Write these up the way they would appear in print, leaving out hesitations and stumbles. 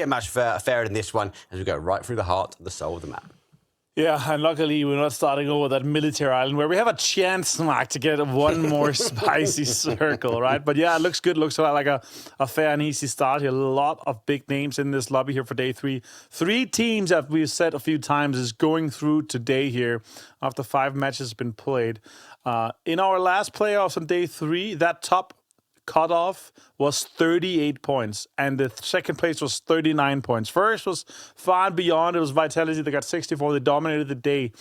get much fairer than this one as we go right through the heart of the soul of the map. Yeah, and luckily we're not starting over that military island where we have a chance, Mark, to get one more spicy circle, right? But yeah, it looks good. Looks like a fair and easy start here. A lot of big names in this lobby here for day 3. 3 teams, as we've said a few times, is going through today here after 5 matches have been played. In our last playoffs on day 3, that top cutoff was 38 points, and the second place was 39 points. First was far and beyond. It was Vitality that got 64. They dominated the day.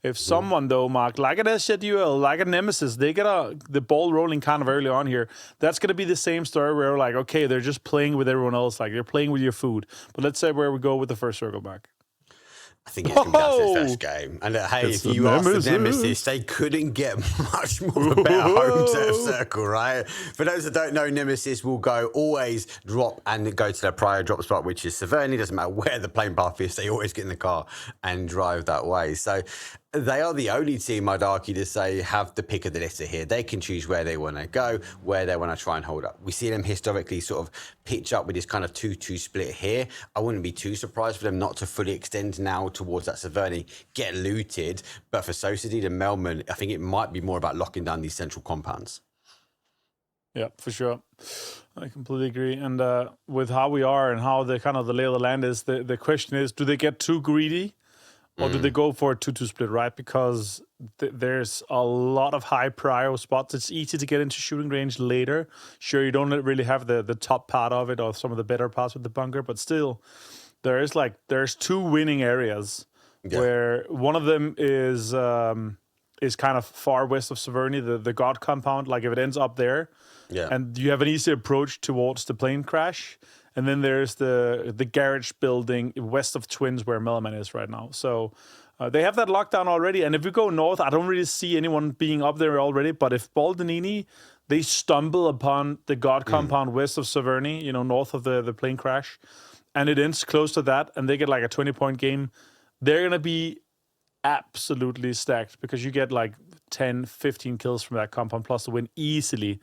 If someone, though, Mark, like an SZUL, like a Nemesis, they get the ball rolling kind of early on here, that's going to be the same story where, like, okay, they're just playing with everyone else. Like, they're playing with your food. But let's say where we go with the first circle, Mark. I think it's going to be down to the first game. And hey, if you ask the Nemesis, they couldn't get much more of a better home turf circle, right? For those that don't know, Nemesis will always drop and go to their prior drop spot, which is Severny. Doesn't matter where the plane path is, they always get in the car and drive that way. So they are the only team, I'd argue, to say have the pick of the litter here. They can choose where they want to go, where they want to try and hold up. We see them historically sort of pitch up with this kind of 2-2 split here. I wouldn't be too surprised for them not to fully extend now towards that Severny, get looted. But for Sociedad and Melman, I think it might be more about locking down these central compounds. Yeah, for sure. I completely agree. And with how we are and how the kind of the lay of the land is, the question is, do they get too greedy? Or do they go for a 2-2 split, right? Because there's a lot of high prio spots. It's easy to get into shooting range later. Sure, you don't really have the top part of it or some of the better parts with the bunker, but still, there's 2 winning areas where one of them is kind of far west of Severny, the God compound. Like if it ends up there, and you have an easy approach towards the plane crash. And then there's the garage building west of Twins where Melman is right now. So they have that lockdown already. And if we go north, I don't really see anyone being up there already. But if Baldanini, they stumble upon the God compound west of Severny, north of the plane crash, and it ends close to that, and they get like a 20-point game, they're going to be absolutely stacked because you get like 10, 15 kills from that compound plus the win easily.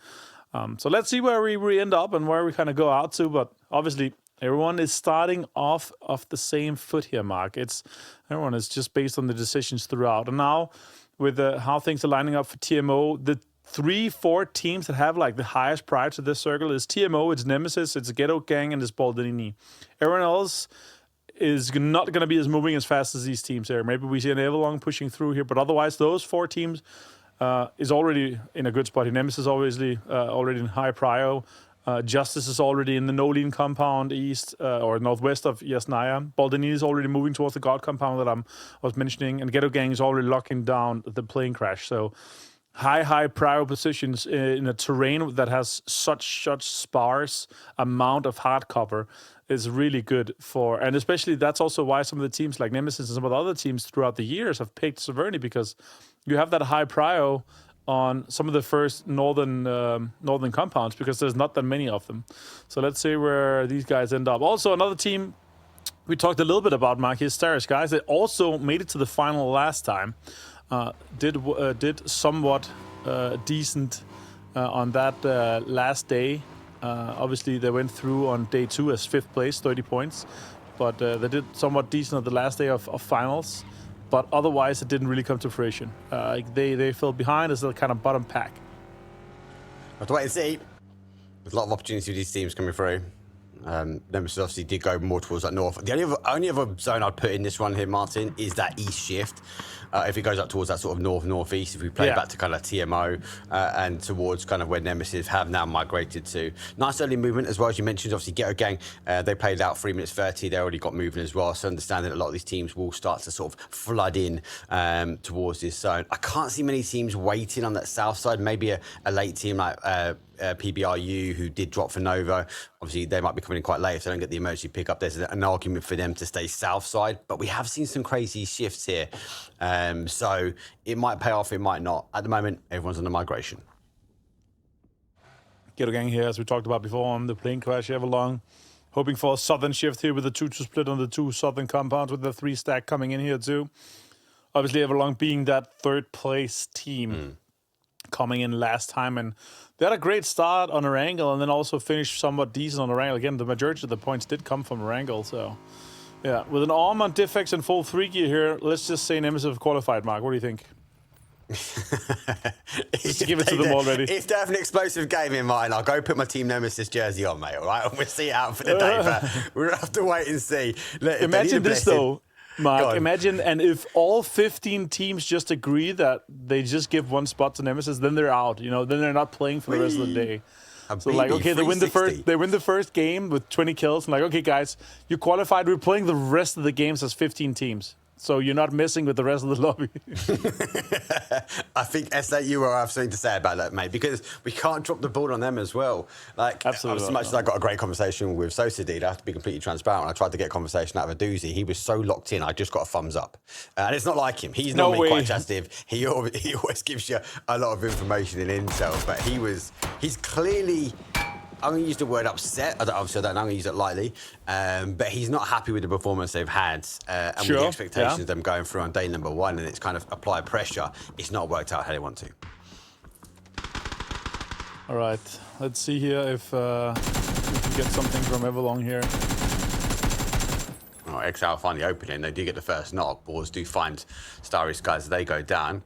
So let's see where we end up and where we kind of go out to. But obviously, everyone is starting off the same foot here, Mark. Everyone is just based on the decisions throughout. And now, with how things are lining up for TMO, the 3-4 teams that have like the highest prior to this circle is TMO, it's Nemesis, it's Ghetto Gang, and it's Baldanini. Everyone else is not going to be as moving as fast as these teams here. Maybe we see an Everlong pushing through here, but otherwise, those 4 teams is already in a good spot. Nemesis is obviously already in high prio. Justice is already in the No-Lean compound east or northwest of Yasnaya. Baldanini is already moving towards the God compound that I was mentioning. And Ghetto Gang is already locking down the plane crash. So high prio positions in a terrain that has such sparse amount of hard cover is really good for, and especially that's also why some of the teams like Nemesis and some of the other teams throughout the years have picked Severny, because you have that high prio on some of the first northern compounds because there's not that many of them. So let's see where these guys end up. Also, another team we talked a little bit about, Mark, is Starish guys. They also made it to the final last time. Did somewhat decent on that last day. Obviously, they went through on day 2 as 5th place, 30 points. But they did somewhat decent on the last day of finals. But otherwise, it didn't really come to fruition. They fell behind as the kind of bottom pack. But wait and see. There's a lot of opportunity with these teams coming through. Nemesis obviously did go more towards that north. The only other zone I'd put in this one here, Martin, is that east shift. If it goes up towards that sort of northeast, if we play back to kind of TMO and towards kind of where Nemesis have now migrated to. Nice early movement as well, as you mentioned. Obviously, Ghetto Gang, they played out 3 minutes 30. They already got moving as well. So understanding a lot of these teams will start to sort of flood in towards this zone. I can't see many teams waiting on that south side. Maybe a late team like PBRU, who did drop for Novo. Obviously, they might be coming in quite late if they don't get the emergency pickup. There's an argument for them to stay south side, but we have seen some crazy shifts here. So it might pay off, it might not. At the moment, everyone's on the migration. Ghetto Gang here, as we talked about before, on the plane crash Everlong. Hoping for a southern shift here with the 2-2 split on the 2 southern compounds with the 3 stack coming in here too. Obviously, Everlong being that 3rd place team. coming in last time, and they had a great start on Erangel and then also finished somewhat decent on Erangel. Again, the majority of the points did come from Erangel, so yeah. With an arm on Diffex and full 3 gear here, let's just say Nemesis have qualified, Mark. What do you think? Just to give it to them already. If they have an explosive game in mind, I'll go put my Team Nemesis jersey on, mate, all right? We'll see it out for the day, but we'll have to wait and see. Look, imagine this, though, Mark. Imagine, and if all 15 teams just agree that they just give 1 spot to Nemesis, then they're out, you know, then they're not playing for the rest of the day. So like, okay, they win the first game with 20 kills, and like, okay, guys, you qualified. We're playing the rest of the games as 15 teams. So you're not messing with the rest of the lobby. I think SAU will have something to say about that, mate, because we can't drop the ball on them as well. Like, absolutely, as much as I got a great conversation with Sosa Did, I have to be completely transparent. I tried to get a conversation out of a doozy. He was so locked in, I just got a thumbs up. And it's not like him. He's normally quite chattive. He always gives you a lot of information and intel, but he's clearly... I'm going to use the word upset. Obviously, I don't know. I'm going to use it lightly. But he's not happy with the performance they've had. And with the expectations of them going through on day number 1, and it's kind of applied pressure. It's not worked out how they want to. All right. Let's see here if we can get something from Everlong here. Oh, Exile finally opening. They do get the first knock. Boars do find Starry Skies as they go down.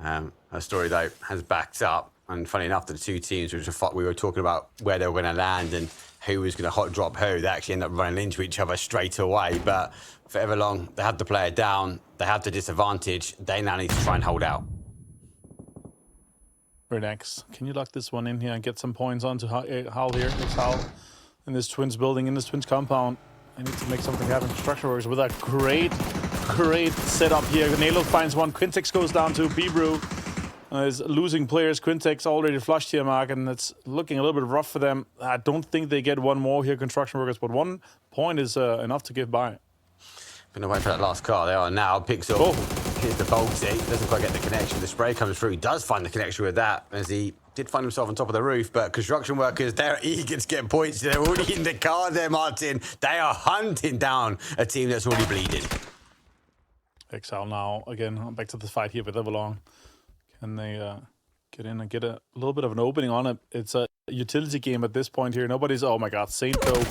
Her story, though, has backed up. And funny enough, the 2 teams, we were talking about where they were going to land and who was going to hot drop who, they actually end up running into each other straight away. But for Everlong, they have the player down. They have the disadvantage. They now need to try and hold out. Renex, can you lock this one in here and get some points onto Hal here? It's Hal in this Twins building, in this Twins compound. I need to make something happen. Construction workers with a great setup here. Nalo finds one. Quintex goes down to B-Brew. Is losing players. Quintex already flushed here, Mark, and it's looking a little bit rough for them. I don't think they get one more here, construction workers, but 1 point is enough to get by. Been away for that last car. They are now. Picks up. Here's the Baltic. Doesn't quite get the connection. The spray comes through. He does find the connection with that, as he did find himself on top of the roof. But construction workers, they're eager to get points. They're already in the car there, Martin. They are hunting down a team that's already bleeding. Exile now. Again, back to the fight here with Everlong. Can they get in and get a little bit of an opening on it? It's a utility game at this point here. Nobody's... Oh, my God. Saint, though.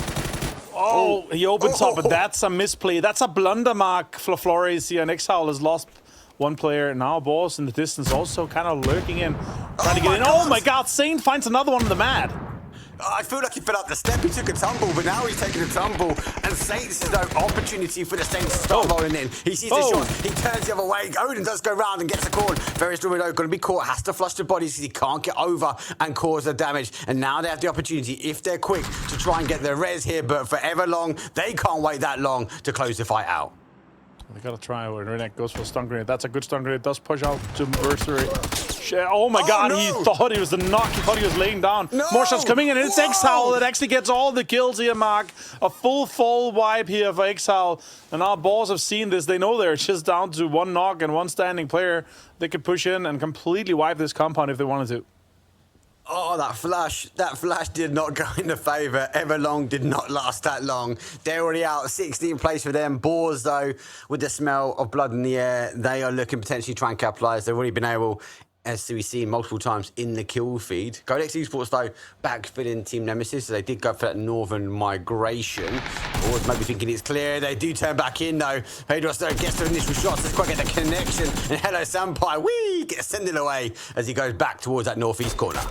Oh, he opens up, but that's a misplay. That's a blunder, Mark. Flores here. And Exile has lost 1 player. Now Boss in the distance also kind of lurking in. Trying to get in. Oh, my God. Saint finds another one on the mat. I feel like he fell out the step. He took a tumble, but now he's taking a tumble. And Saints is no opportunity for the Saints to start rolling in. He sees the shot. He turns the other way. Odin does go round and gets a corn. Ferris Domino going to be caught. Has to flush the bodies because he can't get over and cause the damage. And now they have the opportunity, if they're quick, to try and get their res here. But for Everlong, they can't wait that long to close the fight out. They got to try. Renek goes for a stun grenade. That's a good stun grenade. Does push out to Mercery. Oh my God, no. He thought he was the knock. He thought he was laying down. No. More shots coming in, and it's Exile that actually gets all the kills here, Mark. A full wipe here for Exile. And our balls have seen this. They know they're just down to 1 knock and 1 standing player. They could push in and completely wipe this compound if they wanted to. Oh, that flash did not go in the favour. Everlong did not last that long. They're already out. 16th place for them. Boars, though, with the smell of blood in the air, they are looking potentially try and capitalise. They've already been able, as we've seen multiple times in the kill feed. Codex Esports, though, backfilling Team Nemesis. So they did go for that northern migration. Boars maybe thinking it's clear. They do turn back in, though. Pedros, though, gets the initial shots. Doesn't quite get the connection. And Hello Sampai, gets sent it away as he goes back towards that northeast corner.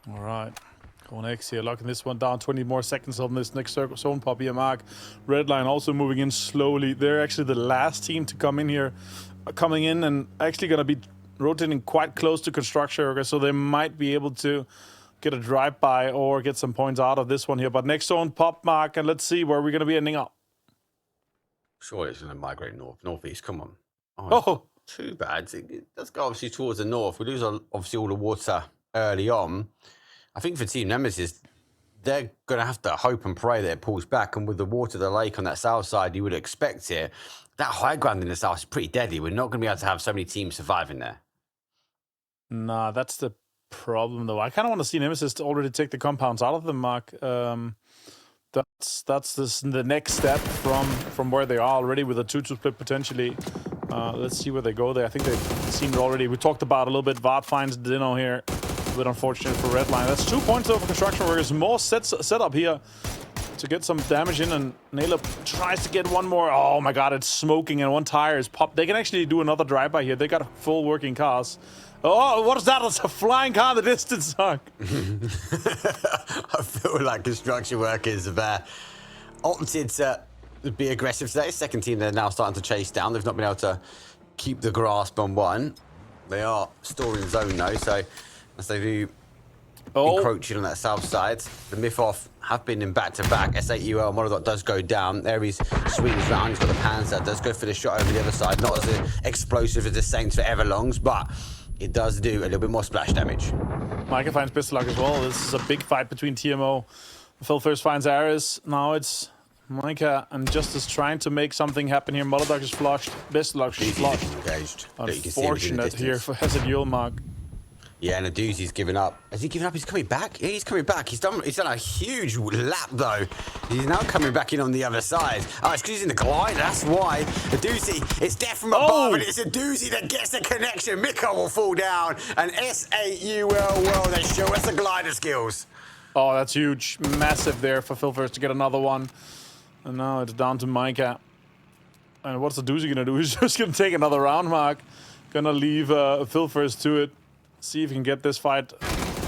All right. Conex here, locking this one down. 20 more seconds on this next zone pop here, Mark. Redline also moving in slowly. They're actually the last team to come in here. Coming in and actually going to be rotating quite close to construction, so they might be able to get a drive-by or get some points out of this one here. But next zone pop, Mark, and let's see where we're going to be ending up. Sure, it's going to migrate northeast. Come on. Oh, too bad. It does go obviously towards the north. We lose obviously all the water early on. I think for Team Nemesis, they're going to have to hope and pray that it pulls back. And with the water, the lake on that south side, you would expect it. That high ground in the south is pretty deadly. We're not going to be able to have so many teams surviving there. Nah, that's the problem, though. I kind of want to see Nemesis to already take the compounds out of them, Mark. That's the next step from where they are already with a 2-2 split potentially. Let's see where they go there. I think they've seen it already. We talked about a little bit. Vart finds Dino here. A bit unfortunate for Redline. That's 2 points though for Construction Workers. More set up here to get some damage in, and Nayla tries to get one more. Oh my god, it's smoking and one tire is popped. They can actually do another drive-by here. They got full working cars. Oh, what is that? It's a flying car in the distance, Hug. I feel like Construction Workers have opted to be aggressive today. Second team they're now starting to chase down. They've not been able to keep the grasp on one. They are storing zone though, so as they do encroaching on that south side. The Myth-Off have been in back-to-back. S8UL Morodot does go down. There he's swings round. He's got the Panzer. Does go for the shot over the other side. Not as explosive as the Saints for Everlongs, but it does do a little bit more splash damage. Micah finds Pistol Lock as well. This is a big fight between TMO. Phil first finds Ares. Now it's Micah and Justice trying to make something happen here. Morodot is flushed. Pistol Lock is flushed. Engaged. Unfortunate here for SatUL, Mark. Yeah, and Aduzi's given up. Has he given up? He's coming back? Yeah, he's coming back. He's done a huge lap, though. He's now coming back in on the other side. Oh, it's because he's in the glide. That's why. Aduzi, it's death from above, and it's Aduzi that gets the connection. Miko will fall down, and SatUL, well, they show us the glider skills. Oh, that's huge. Massive there for Phil first to get another one. And now it's down to Micah. And what's Aduzi going to do? He's just going to take another round, Mark. Gonna leave Phil first to it. See if he can get this fight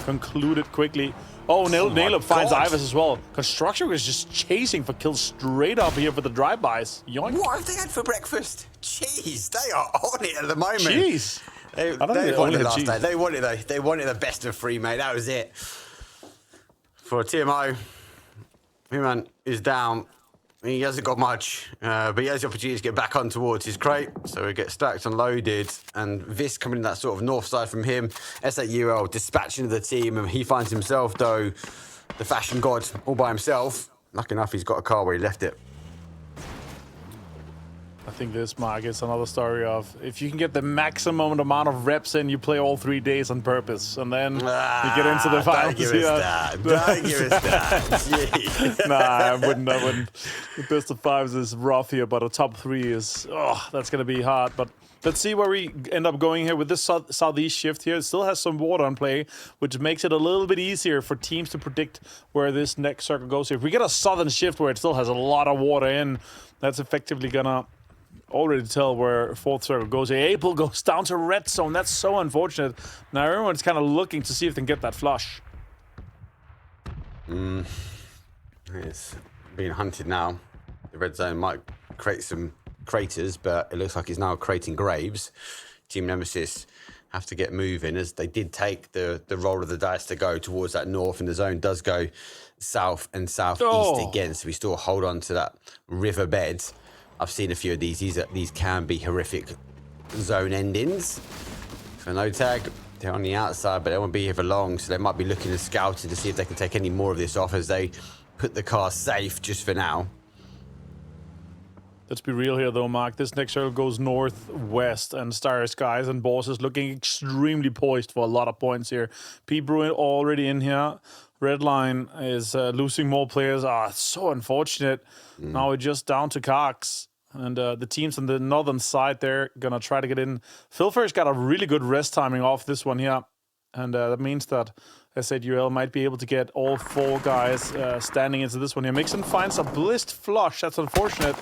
concluded quickly. Oh, Nailup finds Ivers as well. Construction was just chasing for kills straight up here for the drive-bys. Yoink. What have they had for breakfast? Cheese. They are on it at the moment. Cheese. They wanted it last day. They wanted it, though. They wanted the best of three, mate. That was it. For TMO, Human is down. He hasn't got much, but he has the opportunity to get back on towards his crate. So he gets stacked and loaded. And Vis coming in that sort of north side from him. SatUL dispatching the team. And he finds himself, though, the fashion god all by himself. Lucky enough, he's got a car where he left it. I think this, Mark, is another story of if you can get the maximum amount of reps in, you play all 3 days on purpose, and then you get into the finals. Don't give us that. Don't give us that. Nah, I wouldn't. The best of fives is rough here, but a top three is, that's going to be hard. But let's see where we end up going here with this southeast shift here. It still has some water on play, which makes it a little bit easier for teams to predict where this next circle goes here. If we get a southern shift where it still has a lot of water in, that's effectively going to already tell where fourth circle goes. April goes down to red zone. That's so unfortunate. Now everyone's kind of looking to see if they can get that flush. It's being hunted now. The red zone might create some craters, but it looks like it's now creating graves. Team Nemesis have to get moving as they did take the roll of the dice to go towards that north, and the zone does go south and southeast again. So we still hold on to that riverbed. I've seen a few of these. These can be horrific zone endings. For no tag, they're on the outside, but they won't be here for long, so they might be looking and scouting to see if they can take any more of this off as they put the car safe just for now. Let's be real here, though, Mark. This next circle goes northwest, and Starry Skies and Boss is looking extremely poised for a lot of points here. P. Bruin already in here. Redline is losing more players. It's so unfortunate. Now we're just down to Cox. And the teams on the northern side, they're going to try to get in. Filfer's got a really good rest timing off this one here. And that means that SatUL might be able to get all four guys standing into this one here. Mixon finds a blissed flush. That's unfortunate.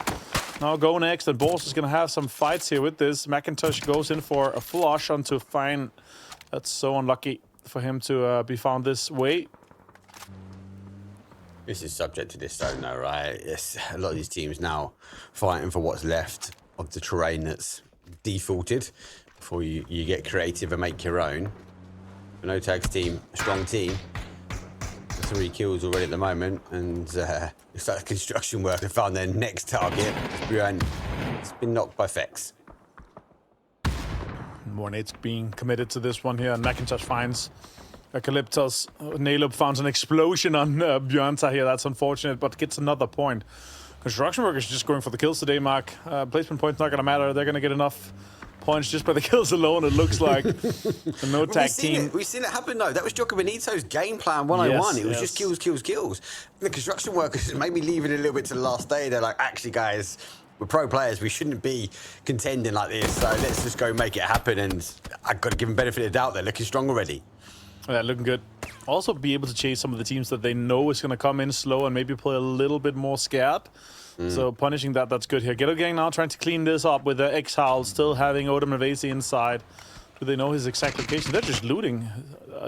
Now go next, and Boss is going to have some fights here with this. McIntosh goes in for a flush onto Fine. That's so unlucky for him to be found this way. This is subject to this zone, though, right? Yes, a lot of these teams now fighting for what's left of the terrain that's defaulted before you get creative and make your own. The No Tags team, a strong team. 3 kills already at the moment, and it's like construction worker found their next target. It's been knocked by Fex. More nades being committed to this one here, and McIntosh finds Calyptos. Nailub found an explosion on Björnta here. That's unfortunate, but gets another point. Construction workers just going for the kills today, Mark. Placement points not going to matter. They're going to get enough points just by the kills alone, it looks like. The no tag team. We've seen it happen, though. That was Jocko Benito's game plan 101. Yes, it was just kills. The construction workers maybe leaving it a little bit to the last day. They're like, actually, guys, we're pro players. We shouldn't be contending like this. So let's just go make it happen. And I've got to give them benefit of the doubt. They're looking strong already. Yeah, looking good. Also be able to chase some of the teams that they know is going to come in slow and maybe play a little bit more scared. So punishing that's good here. Ghetto Gang now trying to clean this up with the X-Howl still having Odom and Vasey inside. Do they know his exact location? They're just looting.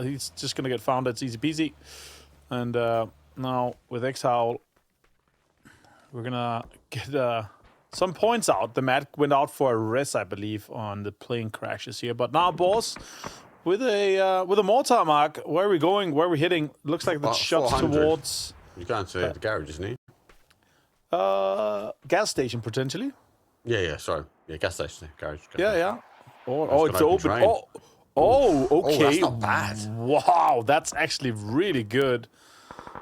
He's just going to get found. That's easy peasy. And now with X-Howl, we're going to get some points out. The mat went out for a res, I believe, on the plane crashes here. But now, boss, with a mortar mark, where are we going? Where are we hitting? Looks like the shots 400. towards... You can't say the garage, isn't he? Gas station, potentially. Yeah, sorry. Yeah, gas station, garage. Yeah. Oh, it's open. Drain. Okay. Oh, that's not bad. Wow, that's actually really good.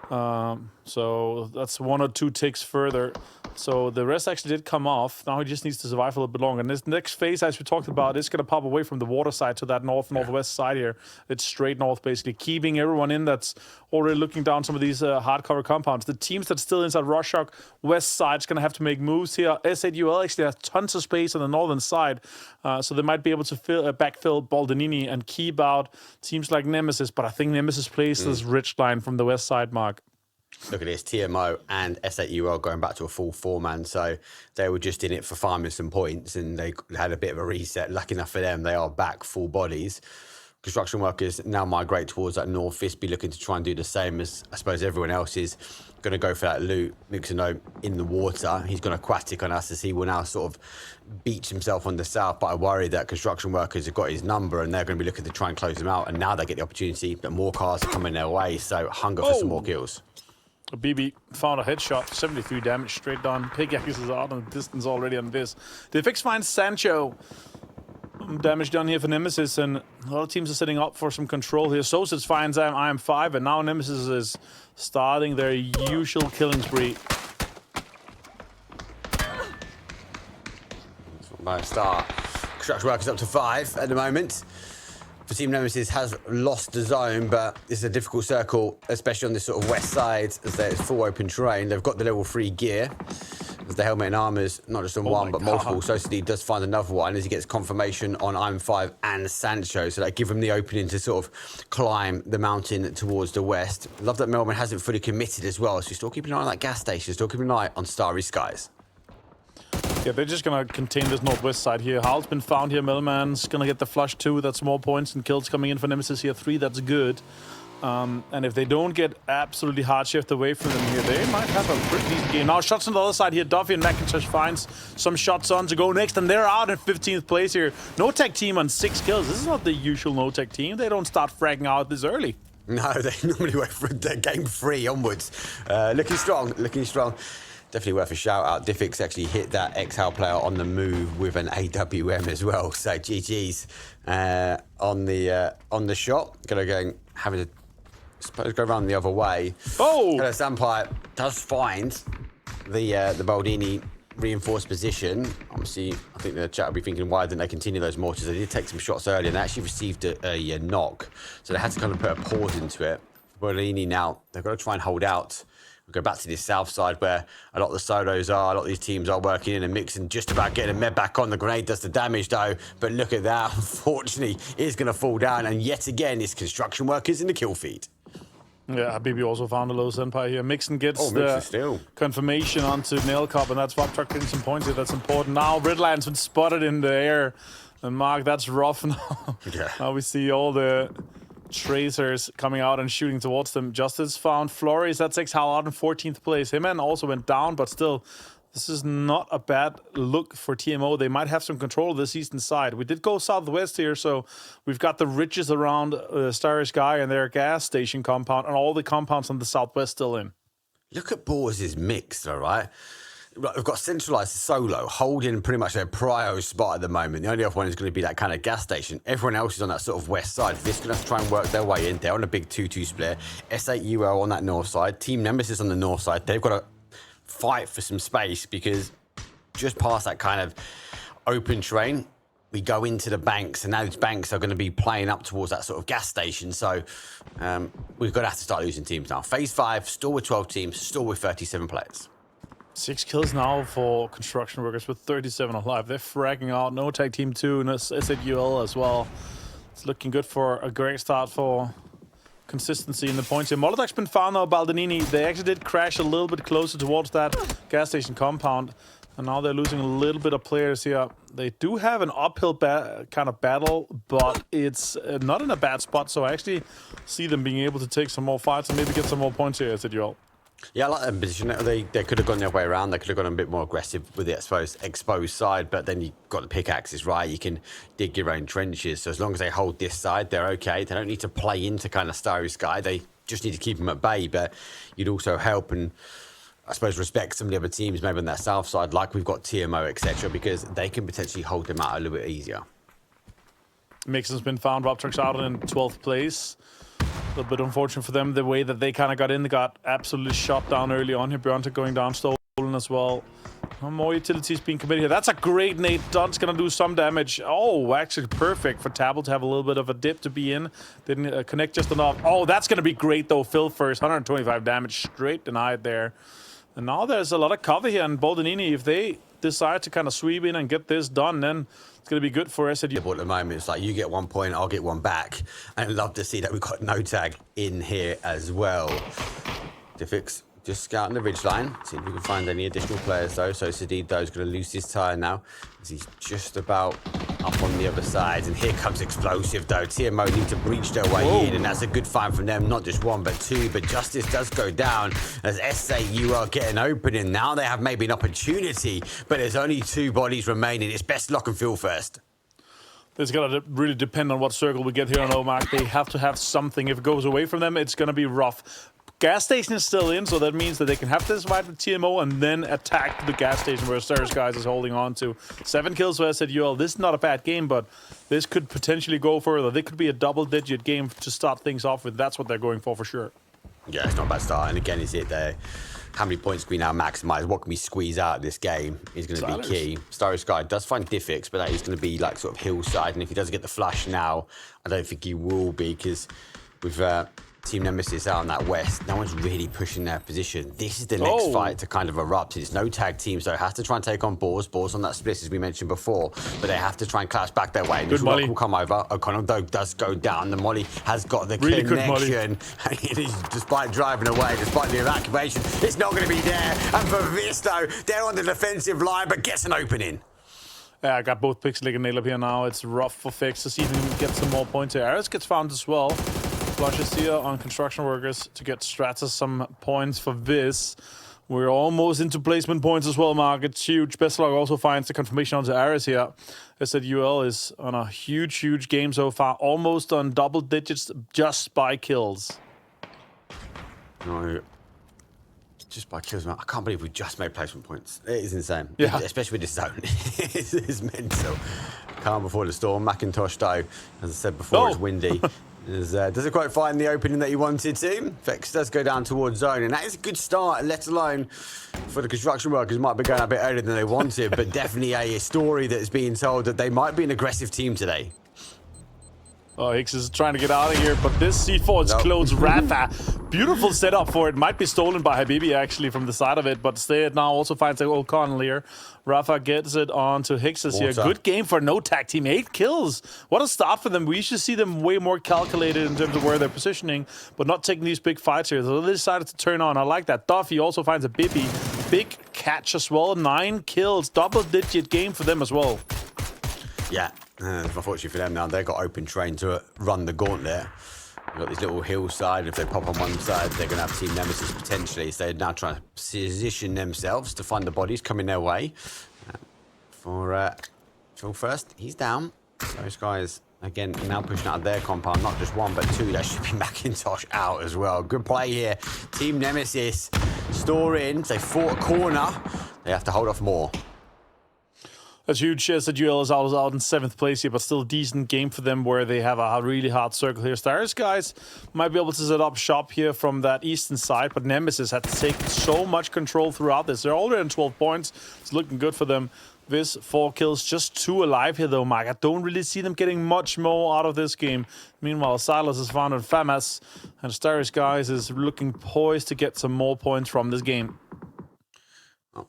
So that's 1 or 2 ticks further. So the rest actually did come off. Now he just needs to survive a little bit longer. And this next phase, as we talked about, is going to pop away from the water side to that northwest side here. It's straight north, basically, keeping everyone in that's already looking down some of these hardcover compounds. The teams that's still inside Rorschach west side is going to have to make moves here. S8UL actually has tons of space on the northern side, so they might be able to backfill Baldanini and keep out teams like Nemesis. But I think Nemesis plays this rich line from the west side, Mark. Look at this, TMO and S8UL going back to a full 4-man, so they were just in it for farming some points and they had a bit of a reset. Lucky enough for them, they are back full bodies. Construction workers now migrate towards that north. Fist looking to try and do the same as I suppose everyone else is going to go for that loot. Mixano in the water. He's gone aquatic on us as he will now sort of beach himself on the south. But I worry that construction workers have got his number and they're going to be looking to try and close him out. And now they get the opportunity that more cars are coming their way. So hunger for some more kills. BB found a headshot, 73 damage straight down. Pickaxe is out on the distance already on this. The fix finds Sancho. Damage done here for Nemesis, and a lot of teams are setting up for some control here. Sosits finds IM5, and now Nemesis is starting their usual killing spree. By a start. Construction workers up to 5 at the moment. For Team Nemesis has lost the zone, but this is a difficult circle, especially on this sort of west side, as there's full open terrain. They've got the level 3 gear. As the helmet and armors, not just on one, but multiple. Society does find another one as he gets confirmation on IM5 and Sancho. So that give him the opening to sort of climb the mountain towards the west. Love that Melbourne hasn't fully committed as well. So still keeping an eye on that gas station, still keeping an eye on Starry Skies. Yeah, they're just going to contain this northwest side here. Howl's been found here. Middleman's going to get the flush 2. That's more points and kills coming in for Nemesis here. 3, that's good. And if they don't get absolutely hard shift away from them here, they might have a pretty decent game. Now, shots on the other side here. Duffy and McIntosh finds some shots on to go next, and they're out in 15th place here. No-tech team on 6 kills. This is not the usual no-tech team. They don't start fragging out this early. No, they normally wait for game 3 onwards. Looking strong, looking strong. Definitely worth a shout out. Diffix actually hit that X-Howl player on the move with an AWM as well. So GG's on the shot. Gonna go having to suppose go around the other way. Oh! Hello, Sandpipe does find the Baldini reinforced position. Obviously, I think the chat will be thinking, why didn't they continue those mortars? They did take some shots earlier and they actually received a knock. So they had to kind of put a pause into it. Baldini now, they've got to try and hold out. We'll go back to this south side where a lot of the solos are, a lot of these teams are working in and mixing, just about getting a med back on. The grenade does the damage though, but look at that, unfortunately, it's going to fall down. And yet again, it's construction workers in the kill feed. Yeah, Habibi also found a low senpai here. Mixon gets the confirmation onto Nailcop, and that's Swap Truck getting some points here. That's important. Now, Redline's been spotted in the air. And Mark, that's rough now. Yeah. Now we see all the tracers coming out and shooting towards them. Justice found Flores. That's X-Howl out in 14th place. Him also went down, but still, this is not a bad look for TMO. They might have some control of this eastern side. We did go southwest here, so we've got the ridges around Starry Sky and their gas station compound, and all the compounds on the southwest still in. Look at Boars' mix, all right? We've got centralised solo holding pretty much their prio spot at the moment. The only other one is going to be that kind of gas station. Everyone else is on that sort of west side. They're going to have to try and work their way in. They're on a big 2-2 split. S8UL on that north side. Team Nemesis on the north side. They've got to fight for some space because just past that kind of open terrain, we go into the banks, and those banks are going to be playing up towards that sort of gas station. So we've got to have to start losing teams now. Phase 5, still with 12 teams, still with 37 players. 6 kills now for construction workers with 37 alive. They're fragging out. No tag team 2 and SAUL as well. It's looking good for a great start for consistency in the points here. Molotok's been found now, Baldanini. They actually did crash a little bit closer towards that gas station compound. And now they're losing a little bit of players here. They do have an uphill kind of battle, but it's not in a bad spot. So I actually see them being able to take some more fights and maybe get some more points here, SAUL. Yeah, I like that position. They could have gone their way around. They could have gone a bit more aggressive with the exposed side, but then you got the pickaxes, right? You can dig your own trenches. So as long as they hold this side, they're okay. They don't need to play into kind of Starry Sky. They just need to keep them at bay, but you'd also help and, I suppose, respect some of the other teams, maybe on that south side, like we've got TMO, etc., because they can potentially hold them out a little bit easier. Mixon's been found. Rob Truck's out in 12th place. A little bit unfortunate for them, the way that they kind of got in. They got absolutely shot down early on here. Bjorntek going down, stolen as well. No more utilities being committed here. That's a great nade. Dunn's going to do some damage. Oh, actually perfect for Tabble to have a little bit of a dip to be in. Didn't connect just enough. Oh, that's going to be great, though. Phil first. 125 damage straight denied there. And now there's a lot of cover here. And Baldanini, if they decide to kind of sweep in and get this done, then it's going to be good for SAU. At the moment, it's like you get 1 point, I'll get one back. And I'd love to see that we've got no tag in here as well. Diffix just scouting the ridgeline. See if we can find any additional players, though. So Sadido is going to lose his tire now, as he's just about up on the other side. And here comes Explosive, though. TMO need to breach their way in, and that's a good find from them. Not just one, but two. But Justice does go down as SAU are getting opening. Now they have maybe an opportunity, but there's only 2 bodies remaining. It's best lock and feel first. It's going to really depend on what circle we get here on Omark. They have to have something. If it goes away from them, it's going to be rough. Gas station is still in, so that means that they can have this fight with TMO and then attack the gas station where Starry Skies is holding on to. 7 kills for SAUL. This is not a bad game, but this could potentially go further. They could be a double-digit game to start things off with. That's what they're going for sure. Yeah, it's not a bad start. And again, is it there? How many points can we now maximise? What can we squeeze out of this game is going to be key. Starry Sky does find Diffix, but that is going to be like sort of hillside. And if he doesn't get the flash now, I don't think he will be, because with Team Nemesis out on that west, no one's really pushing their position. This is the next fight to kind of erupt. It's no tag team, so it has to try and take on Boars. Boars on that split, as we mentioned before, but they have to try and collapse back their way. Good Molly will come over. O'Connell, though, does go down. The Molly has got the really connection. Despite driving away, despite the evacuation, it's not going to be there. And for this, though, they're on the defensive line, but gets an opening. Yeah, I got both Pixel and nailed up here now. It's rough for Fix to see if he can get some more points here. Aris gets found as well. Flushes here on construction workers to get Stratus some points for this. We're almost into placement points as well, Mark. It's huge. Bestlog also finds the confirmation onto Aris here. SAUL is on a huge, huge game so far. Almost on double digits just by kills. No. Just by kills, man. I can't believe we just made placement points. It is insane. Yeah. Especially with this zone. It's mental. Calm before the storm. Macintosh, though, as I said before, it's windy. Doesn't quite find the opening that he wanted to. Vex does go down towards zone, and that is a good start, let alone for the construction workers. Might be going a bit earlier than they wanted, but definitely a story that's being told that they might be an aggressive team today. Oh, Hicks is trying to get out of here, but this C4 is closed. Rafa, beautiful setup for it. Might be stolen by Habibi, actually, from the side of it, but Stayed now also finds O'Connell here. Rafa gets it on to Hicks's here. Good game for no tag team. 8 kills. What a start for them. We should see them way more calculated in terms of where they're positioning, but not taking these big fights here. So they decided to turn on. I like that. Duffy also finds a Bibi. Big catch as well. 9 kills. Double-digit game for them as well. Yeah. Unfortunately for them now, they've got open train to run the gauntlet. They've got this little hillside, and if they pop on one side, they're going to have Team Nemesis potentially. So they're now trying to position themselves to find the bodies coming their way. For Phil first, he's down. So this guy is, again, now pushing out of their compound. Not just 1, but 2. That should be Macintosh out as well. Good play here. Team Nemesis store in. They fought a corner. They have to hold off more. That's huge. SAUL is out in 7th place here, but still a decent game for them where they have a really hard circle here. Stars guys might be able to set up shop here from that eastern side, but Nemesis had to take so much control throughout this. They're already on 12 points. It's looking good for them. This 4 kills, just 2 alive here though, Mark. I don't really see them getting much more out of this game. Meanwhile, Silas is found in FAMAS, and Stars guys is looking poised to get some more points from this game. Oh,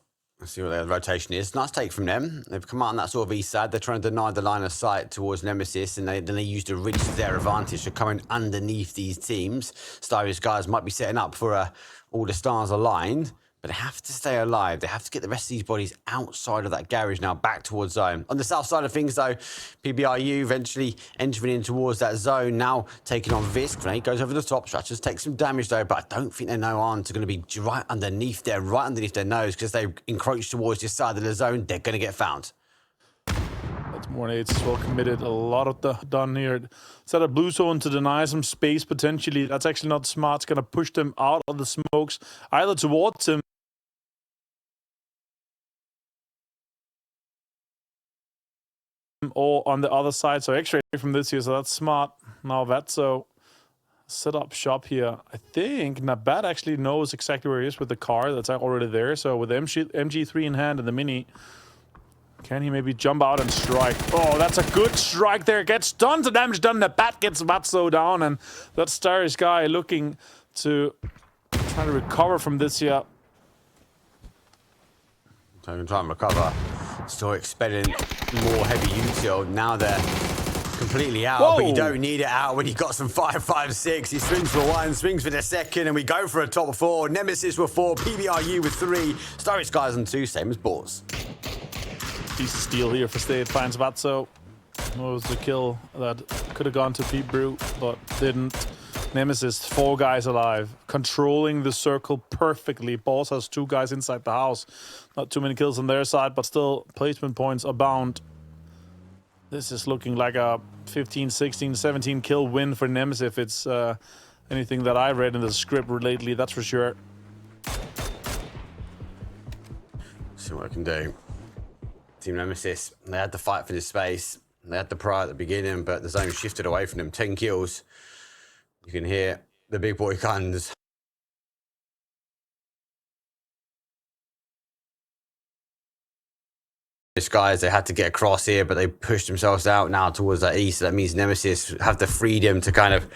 Let's see what their rotation is. Nice take from them. They've come out on that sort of east side. They're trying to deny the line of sight towards Nemesis, and then they use the ridge to their advantage. So coming underneath these teams, Starry's guys might be setting up for all the stars aligned, but they have to stay alive. They have to get the rest of these bodies outside of that garage now, back towards zone. On the south side of things, though, PBRU eventually entering in towards that zone, now taking on Visk. Grenade goes over the top. Stratchers take some damage, though, but I don't think they know Arns are going to be right underneath their nose, because they encroach towards this side of the zone. They're going to get found. That's more nades as well committed. A lot of the done here. Set a blue zone to deny some space potentially. That's actually not smart. It's going to push them out of the smokes, either towards him or on the other side. So X-ray from this here, so that's smart. Now Vatso set up shop here. I think Nabat actually knows exactly where he is with the car that's already there. So with the MG3 in hand and the Mini, can he maybe jump out and strike? Oh, that's a good strike there. Gets tons of damage done. Nabat gets Vatso down, and that Starry's guy looking to try to recover from this here. So I'm trying to recover. Still expending more heavy util. Now they're completely out, Whoa. but you don't need it out when you got some 5.56. He swings for one, swings for the second, and we go for a top four. Nemesis with 4, PBRU with 3, Starry Skies on 2, same as Boars. Piece of steel here for Stade. Finds Vatso. Was the kill that could have gone to Pete Brew, but didn't. Nemesis, 4 guys alive, controlling the circle perfectly. Boss has 2 guys inside the house. Not too many kills on their side, but still placement points abound. This is looking like a 15, 16, 17 kill win for Nemesis if it's anything that I read in the script lately, that's for sure. See what I can do. Team Nemesis, they had to fight for this space. They had the pride at the beginning, but the zone shifted away from them. 10 kills. You can hear the big boy guns. These guys, they had to get across here, but they pushed themselves out now towards that east. So that means Nemesis have the freedom to kind of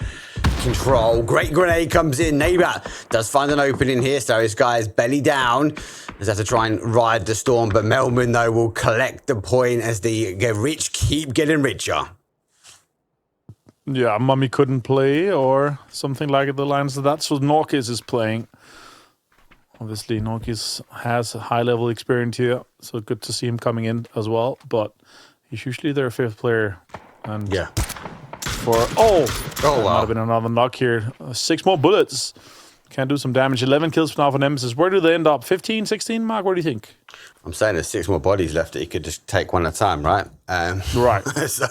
control. Great grenade comes in. Neighbor does find an opening here. So this guy is belly down. They have to try and ride the storm, but Melman, though, will collect the point as the rich keep getting richer. Yeah, Mummy couldn't play or something like the lines of that. So Norkis is playing. Obviously, Norkis has a high-level experience here, so good to see him coming in as well. But he's usually their 5th player. And yeah. Wow. Might Wow. have been another knock here. 6 more bullets. Can do some damage. 11 kills now for Nemesis. Where do they end up? 15, 16, Mark? What do you think? I'm saying there's 6 more bodies left that you could just take one at a time, right? Right. So,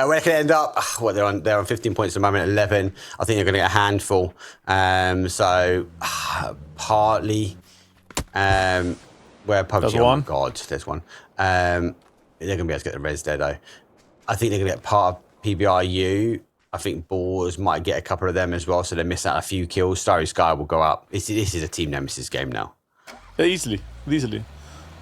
where can they end up? Well, they're on 15 points at the moment, 11. I think they're going to get a handful. Partly where PUBG... There's one. Oh, God, there's one. They're going to be able to get the res there, though. I think they're going to get part of PBRU. I think Boars might get a couple of them as well, so they miss out a few kills. Starry Sky will go up. This is a Team Nemesis game now. Yeah, easily.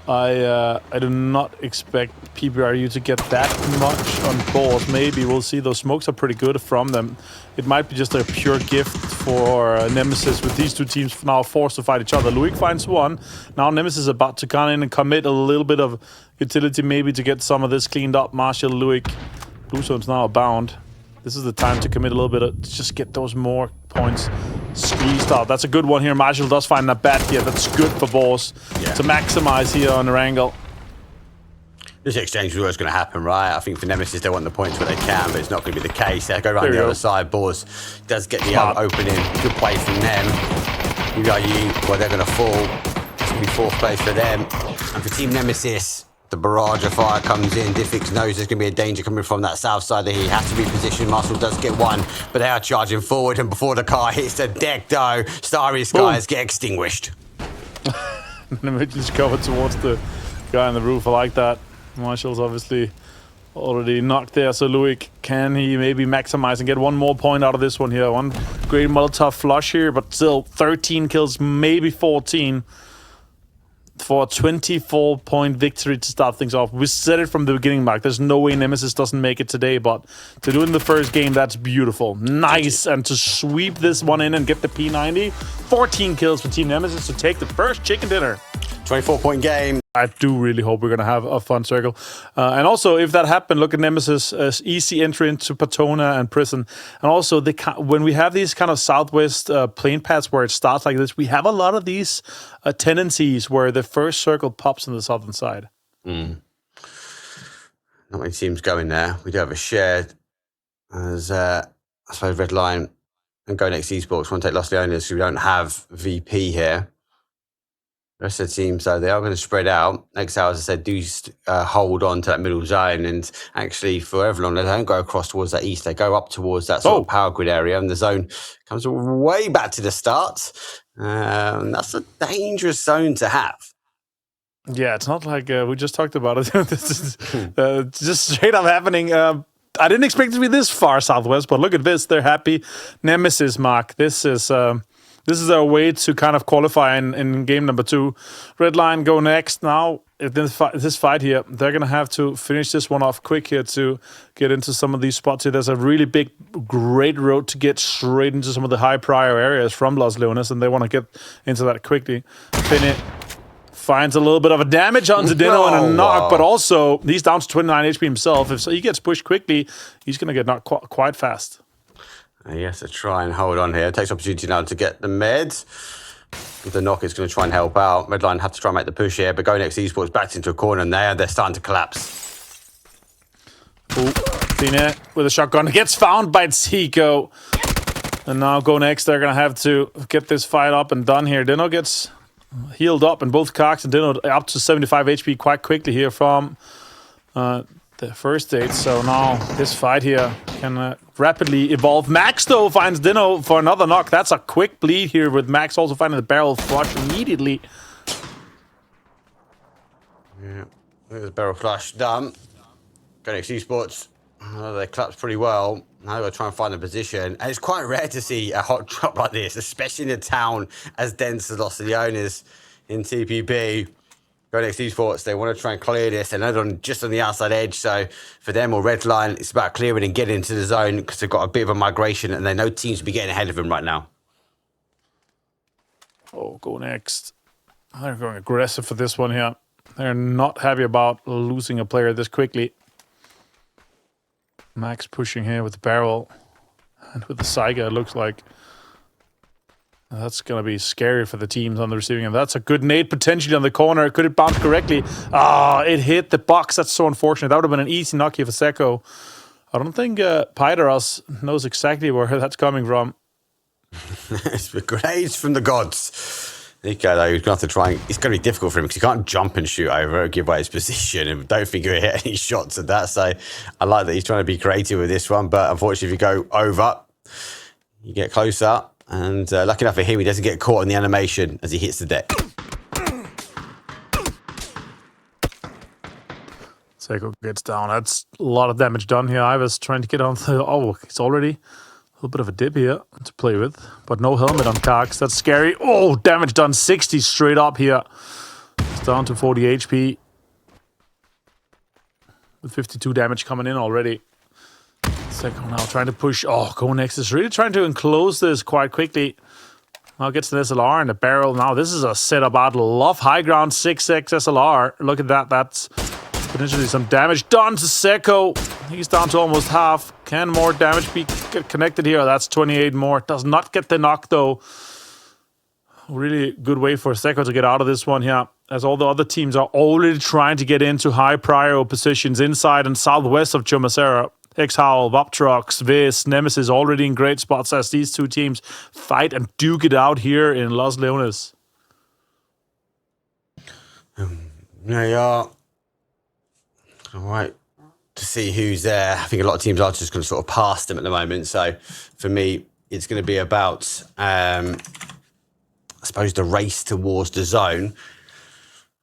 I do not expect PBRU to get that much on Boars. Maybe we'll see. Those smokes are pretty good from them. It might be just a pure gift for Nemesis with these 2 teams now forced to fight each other. Luik finds one. Now Nemesis is about to come in and commit a little bit of utility maybe to get some of this cleaned up. Marshall, Luik. Blue zone's now abound. This is the time to commit a little bit of, just get those more points squeezed out. That's a good one here. Marshall does find that bat here. That's good for Boars to maximize here on the angle. This exchange is always going to happen, right? I think for Nemesis, they want the points where they can, but it's not going to be the case. They go around the other side. Boars does get the opening. Good play from them. PBRU, well, they're going to fall. It's going to be 4th place for them. And for Team Nemesis, the barrage of fire comes in. Diffix knows there's going to be a danger coming from that south side that he has to be positioned. Muscle does get one, but they are charging forward, and before the car hits the deck, though, Starry Skies get extinguished. And immediately covered towards the guy on the roof. I like that. Marshall's obviously already knocked there, so Luik, can he maybe maximize and get one more point out of this one here? One great Molotov flush here, but still 13 kills, maybe 14. For a 24-point victory to start things off. We said it from the beginning, Mark. There's no way Nemesis doesn't make it today, but to do it in the first game, that's beautiful. Nice. And to sweep this one in and get the P90. 14 kills for Team Nemesis to take the first chicken dinner. 24-point game. I do really hope we're going to have a fun circle. And also, if that happened, look at Nemesis as easy entry into Patona and Prison. And also, when we have these kind of southwest plane paths where it starts like this, we have a lot of these tendencies where the first circle pops on the southern side. Not many teams going there. We do have a shared as, I suppose, Red Line and Go Next Esports want to take Los Leones, so we don't have VP here. The rest of the teams, though, they are going to spread out. Exile, as I said, do hold on to that middle zone. And actually, for everyone, they don't go across towards that east. They go up towards that sort of power grid area. And the zone comes way back to the start. That's a dangerous zone to have. Yeah, it's not like we just talked about it. This is just straight up happening. I didn't expect it to be this far southwest, but look at this. They're happy. Nemesis, Mark. This is our way to kind of qualify in game number 2. Red Line go next. Now, if this fight here, they're going to have to finish this one off quick here to get into some of these spots here. There's a really big, great road to get straight into some of the high prior areas from Los Leones, and they want to get into that quickly. Finn finds a little bit of a damage onto Dino and a knock, but also he's down to 29 HP himself. If he gets pushed quickly, he's going to get knocked quite fast. He has to try and hold on here. Takes opportunity now to get the meds. The knock is going to try and help out. Redline have to try and make the push here, but Go Next Esports backed into a corner, and they're starting to collapse. Fina with a shotgun gets found by Zico. And now Go Next, they're going to have to get this fight up and done here. Dino gets healed up, and both Cox and Dino up to 75 HP quite quickly here from the first stage. So now this fight here can rapidly evolve. Max, though, finds Dino for another knock. That's a quick bleed here, with Max also finding the barrel flush immediately. Yeah, there's a barrel flush done. Go Next Esports, they collapsed pretty well. Now they've got to try and find a position. And it's quite rare to see a hot drop like this, especially in a town as dense as Los Leones in TPB. Go Next Esports, they want to try and clear this. They're just on the outside edge. So for them or Red Line, it's about clearing and getting into the zone because they've got a bit of a migration and they know teams will be getting ahead of them right now. Oh, Go Next. They're going aggressive for this one here. They're not happy about losing a player this quickly. Max pushing here with the barrel. And with the Saiga, it looks like that's going to be scary for the teams on the receiving end. That's a good nade potentially on the corner. Could it bounce correctly? It hit the box. That's so unfortunate. That would have been an easy knock here for Seko. I don't think Pydaros knows exactly where that's coming from. It's the grenades from the gods. Nico, though, he's going to have to try and... It's going to be difficult for him because he can't jump and shoot over, give away his position, and don't think he'll hit any shots at that. So I like that he's trying to be creative with this one, but unfortunately, if you go over, you get closer. And lucky enough for him, he doesn't get caught in the animation as he hits the deck. Seko gets down. That's a lot of damage done here. I was trying to get on the... Oh, it's already a little bit of a dip here to play with. But no helmet on Cox. That's scary. Oh, damage done. 60 straight up here. It's down to 40 HP. With 52 damage coming in already. Seko now trying to push. Oh, Go Next is really trying to enclose this quite quickly. Now gets an SLR and a barrel. Now this is a setup battle. Love high ground 6x SLR. Look at that. That's potentially some damage done to Seko. He's down to almost half. Can more damage be connected here? That's 28 more. Does not get the knock though. Really good way for Seko to get out of this one here, as all the other teams are already trying to get into high prior positions inside and southwest of Chomacera. X-Howl, Voptrox, Viz, Nemesis already in great spots as these two teams fight and duke it out here in Los Leones. They are all right to see who's there. I think a lot of teams are just going to sort of pass them at the moment. So for me, it's going to be about, I suppose, the race towards the zone.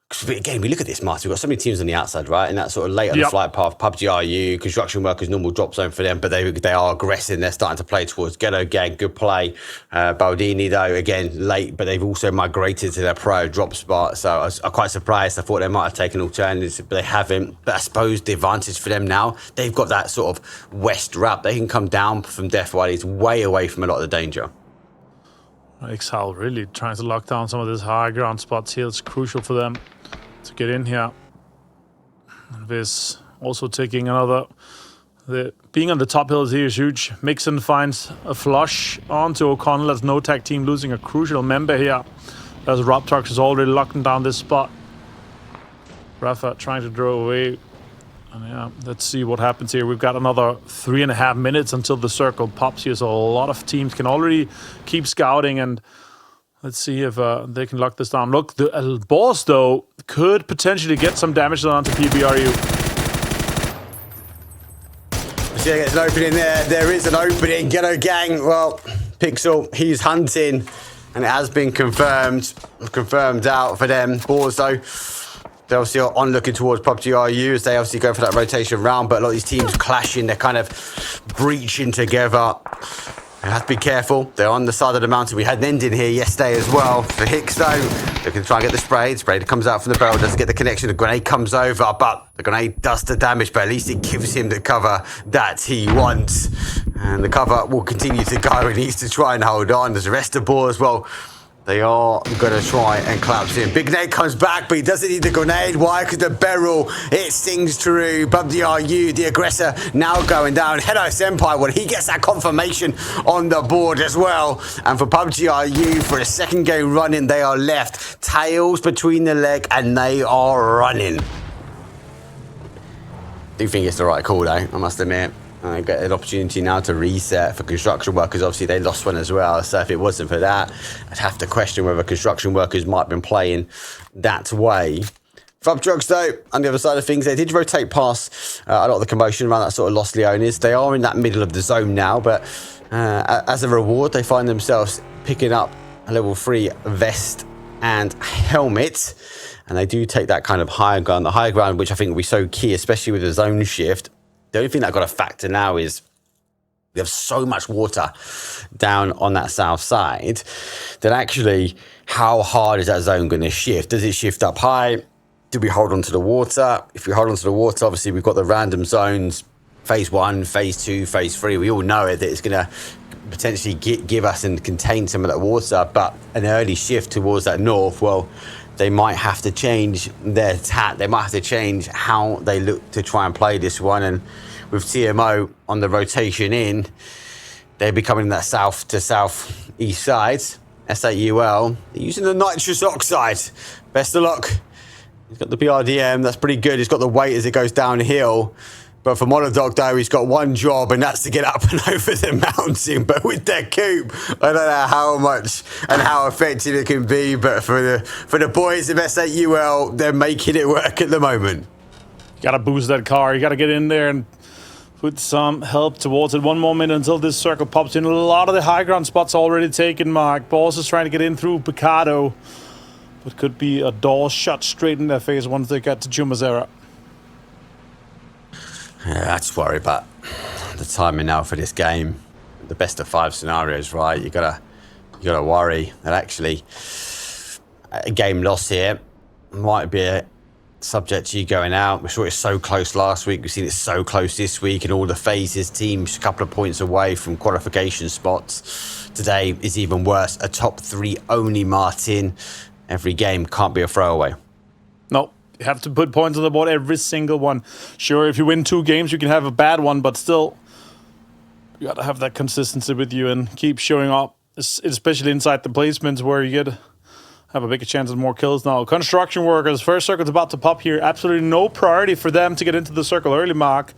Because again, we look at this, Martin, we've got so many teams on the outside, right? And that sort of late on the flight path, PUBG RU, construction workers, normal drop zone for them, but they are aggressive. They're starting to play towards Ghetto Gang, good play. Baldini, though, again, late, but they've also migrated to their pro drop spot. So I was quite surprised. I thought they might have taken alternatives, but they haven't. But I suppose the advantage for them now, they've got that sort of west route. They can come down from Death while he's way away from a lot of the danger. Exile really trying to lock down some of these high ground spots here. It's crucial for them to get in here. And Viz also taking another. Being on the top hill here is huge. Mixon finds a flush onto O'Connell as no tag team losing a crucial member here. As Robtox is already locking down this spot. Rafa trying to draw away. And yeah, let's see what happens here. We've got another 3.5 minutes until the circle pops here, so a lot of teams can already keep scouting, and let's see if they can lock this down. Look, the boss, though, could potentially get some damage done onto PBRU. See, there's an opening there. There is an opening. Ghetto Gang, well, Pixel, he's hunting, and it has been confirmed out for them. Boars, though, they obviously are on looking towards PUBG RU as they obviously go for that rotation round, but a lot of these teams clashing, they're kind of breaching together. You have to be careful. They're on the side of the mountain. We had an ending here yesterday as well. For Hicks, though, they can try and get the spray. The spray comes out from the barrel, doesn't get the connection. The grenade comes over, but the grenade does the damage, but at least it gives him the cover that he wants. And the cover will continue to go. He needs to try and hold on. There's the rest of the ball as well. They are going to try and collapse him. Big Nate comes back, but he doesn't need the grenade. Why? Because the barrel, it stings through. PUBG RU, the aggressor, now going down. Hello, Senpai, well, he gets that confirmation on the board as well. And for PUBG RU, for a second game running, they are left. Tails between the leg, and they are running. I do think it's the right call, though, I must admit. I get an opportunity now to reset for construction workers. Obviously, they lost one as well. So if it wasn't for that, I'd have to question whether construction workers might have been playing that way. Robtox, though, on the other side of things, they did rotate past a lot of the commotion around that sort of Lost Leonis. They are in that middle of the zone now, but as a reward, they find themselves picking up a level 3 vest and helmet. And they do take that kind of higher ground, the higher ground, which I think will be so key, especially with the zone shift. The only thing that I've got to factor now is we have so much water down on that south side that actually how hard is that zone going to shift? Does it shift up high? Do we hold on to the water? If we hold on to the water, obviously we've got the random zones, phase 1, phase 2, phase 3. We all know it, that it's going to potentially give us and contain some of that water, but an early shift towards that north, well, they might have to change their tack. They might have to change how they look to try and play this one. And with TMO on the rotation in, they're becoming that south to south east side. SAUL, they're using the nitrous oxide. Best of luck. He's got the PRDM. That's pretty good. He's got the weight as it goes downhill. But for Monodog, though, he's got one job, and that's to get up and over the mountain. But with their coupe, I don't know how much and how effective it can be. But for the boys of SAUL, they're making it work at the moment. You got to boost that car. You got to get in there and put some help towards it. 1 more minute until this circle pops in. A lot of the high ground spots already taken, Mark. Boss is trying to get in through Picado. But could be a door shut straight in their face once they get to Chumacera. Yeah, I just worry about the timing now for this game. The best of 5 scenarios, right? You gotta worry that actually a game lost here might be subject to you going out. We saw it so close last week. We've seen it so close this week in all the phases. Teams a couple of points away from qualification spots. Today is even worse. A top 3 only, Martin. Every game can't be a throwaway. No. You have to put points on the board, every single one. Sure, if you win 2 games, you can have a bad one, but still, you got to have that consistency with you and keep showing up, especially inside the placements where you get have a bigger chance of more kills now. Construction workers, first circle's about to pop here. Absolutely no priority for them to get into the circle early, Mark.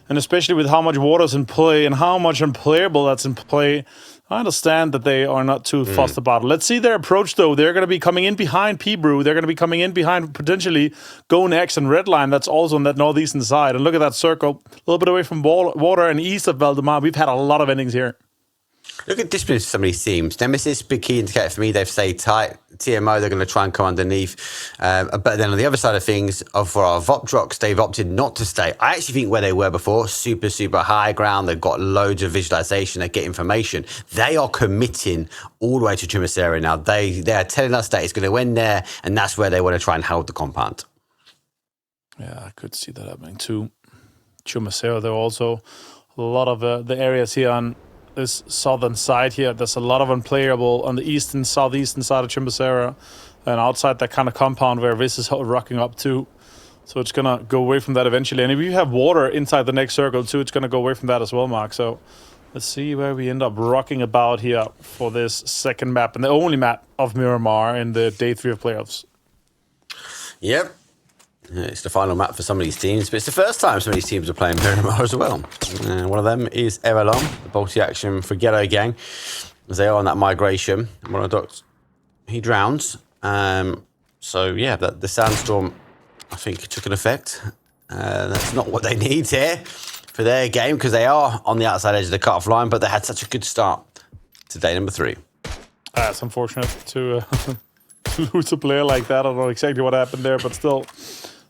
And especially with how much water's in play and how much unplayable that's in play, I understand that they are not too fussed about it. Let's see their approach, though. They're going to be coming in behind P-Brew. They're going to be coming in behind, potentially, Go Next and Redline. That's also on that northeastern side. And look at that circle. A little bit away from water and east of Valdemar. We've had a lot of endings here. Look at discipline some of these teams. Nemesis, big key indicator for me. They've stayed tight. TMO, they're going to try and come underneath. But then on the other side of things, for our Vopdrox, they've opted not to stay. I actually think where they were before, super, super high ground. They've got loads of visualization. They get information. They are committing all the way to Chumacera now. They are telling us that it's going to end there, and that's where they want to try and hold the compound. Yeah, I could see that happening too. Chumacera, there are also a lot of the areas here on this southern side here. There's a lot of unplayable on the eastern, southeastern side of Chimbasera, and outside that kind of compound where this is rocking up to. So it's going to go away from that eventually. And if you have water inside the next circle too, it's going to go away from that as well, Mark. So let's see where we end up rocking about here for this second map, and the only map of Miramar in the day 3 of playoffs. Yep. It's the final map for some of these teams, but it's the first time some of these teams are playing Miramar as well. One of them is Everlong, the Balti action for Ghetto Gang, as they are on that migration. One of the docs, he drowns. So yeah, the sandstorm, I think, took an effect. That's not what they need here for their game, because they are on the outside edge of the cut-off line, but they had such a good start to day number 3. It's unfortunate to lose a player like that. I don't know exactly what happened there, but still,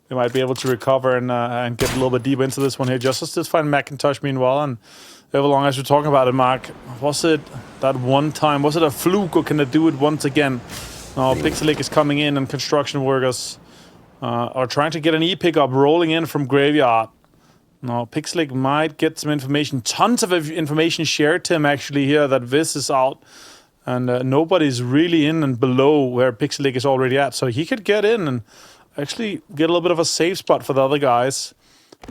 they might be able to recover and get a little bit deeper into this one here. Justice did find Macintosh meanwhile, and Everlong, as we're talking about it, Mark, was it that one time? Was it a fluke, or can they do it once again? No, Pixelic is coming in, and construction workers are trying to get an E-pickup rolling in from Graveyard. No, Pixelic might get some information. Tons of information shared to him, actually, here, that this is out. And nobody's really in and below where Pixelic is already at. So he could get in and actually get a little bit of a safe spot for the other guys.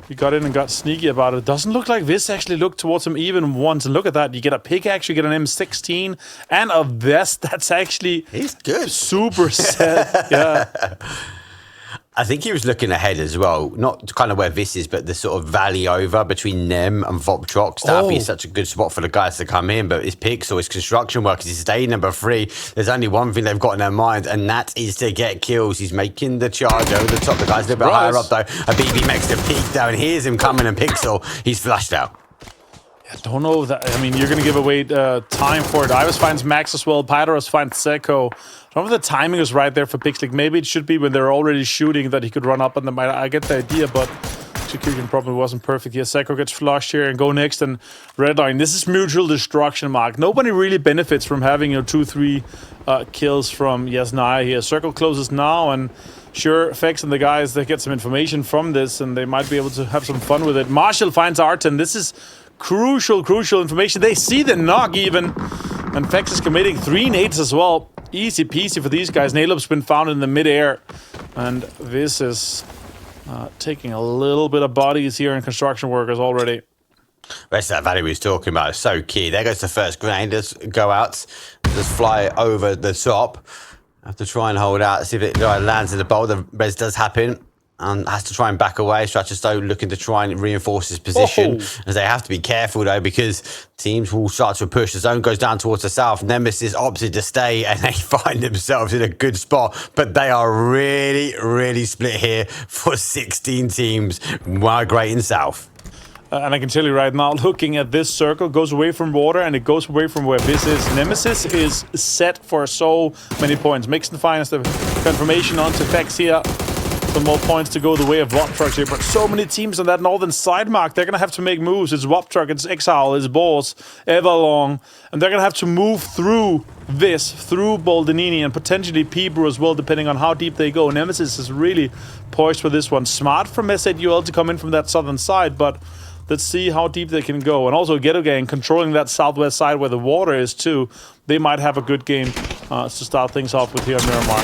He got in and got sneaky about it. It doesn't look like this actually looked towards him even once. And look at that. You get a pickaxe, you get an M16, and a vest that's actually... He's good. Super set. Yeah. I think he was looking ahead as well, not kind of where this is, but the sort of valley over between them and Voptrox. That'd be such a good spot for the guys to come in. But it's Pixel, it's construction workers, it's day number 3. There's only one thing they've got in their mind, and that is to get kills. He's making the charge over the top. The guy's a little bit higher up, though. A BB makes the peak down. Here's him coming, and Pixel, he's flashed out. I don't know that. I mean, you're going to give away time for it. Iris finds Max as well. Pydaros finds Seko. I don't know if the timing is right there for Pixelic. Maybe it should be when they're already shooting that he could run up on them. I get the idea, but execution probably wasn't perfect here. Seko gets flushed here and go next. And Redline, this is mutual destruction, Mark. Nobody really benefits from having 2-3 kills from Yasnaya here. Circle closes now, and sure, Fex and the guys, they get some information from this, and they might be able to have some fun with it. Marshall finds Arten. This is crucial information. They see the knock even. And Fex is committing 3 nades as well. Easy peasy for these guys. Nalob's been found in the midair. And this is taking a little bit of bodies here in construction workers already. Rest of that valley we was talking about is so key. There goes the first grenade. Just go out. Just fly over the top. Have to try and hold out. See if it lands in the bowl. The res does happen. And has to try and back away. Stratestow looking to try and reinforce his position. As they have to be careful, though, because teams will start to push. The zone goes down towards the south. Nemesis opted to stay, and they find themselves in a good spot. But they are really split here for 16 teams migrating south. And I can tell you right now, looking at this circle, goes away from water, and it goes away from where this is. Nemesis is set for so many points. Mixon finds the confirmation onto Fex here. Some more points to go the way of Voptruck here, but so many teams on that northern side, Mark. They're going to have to make moves. It's Voptruck, it's Exile, it's Boss, Everlong, and they're going to have to move through this, through Boldanini, and potentially Peebrew as well, depending on how deep they go. Nemesis is really poised for this one. Smart from SAUL to come in from that southern side, but let's see how deep they can go. And also Ghetto Gang controlling that southwest side where the water is too. They might have a good game to start things off with here in Miramar.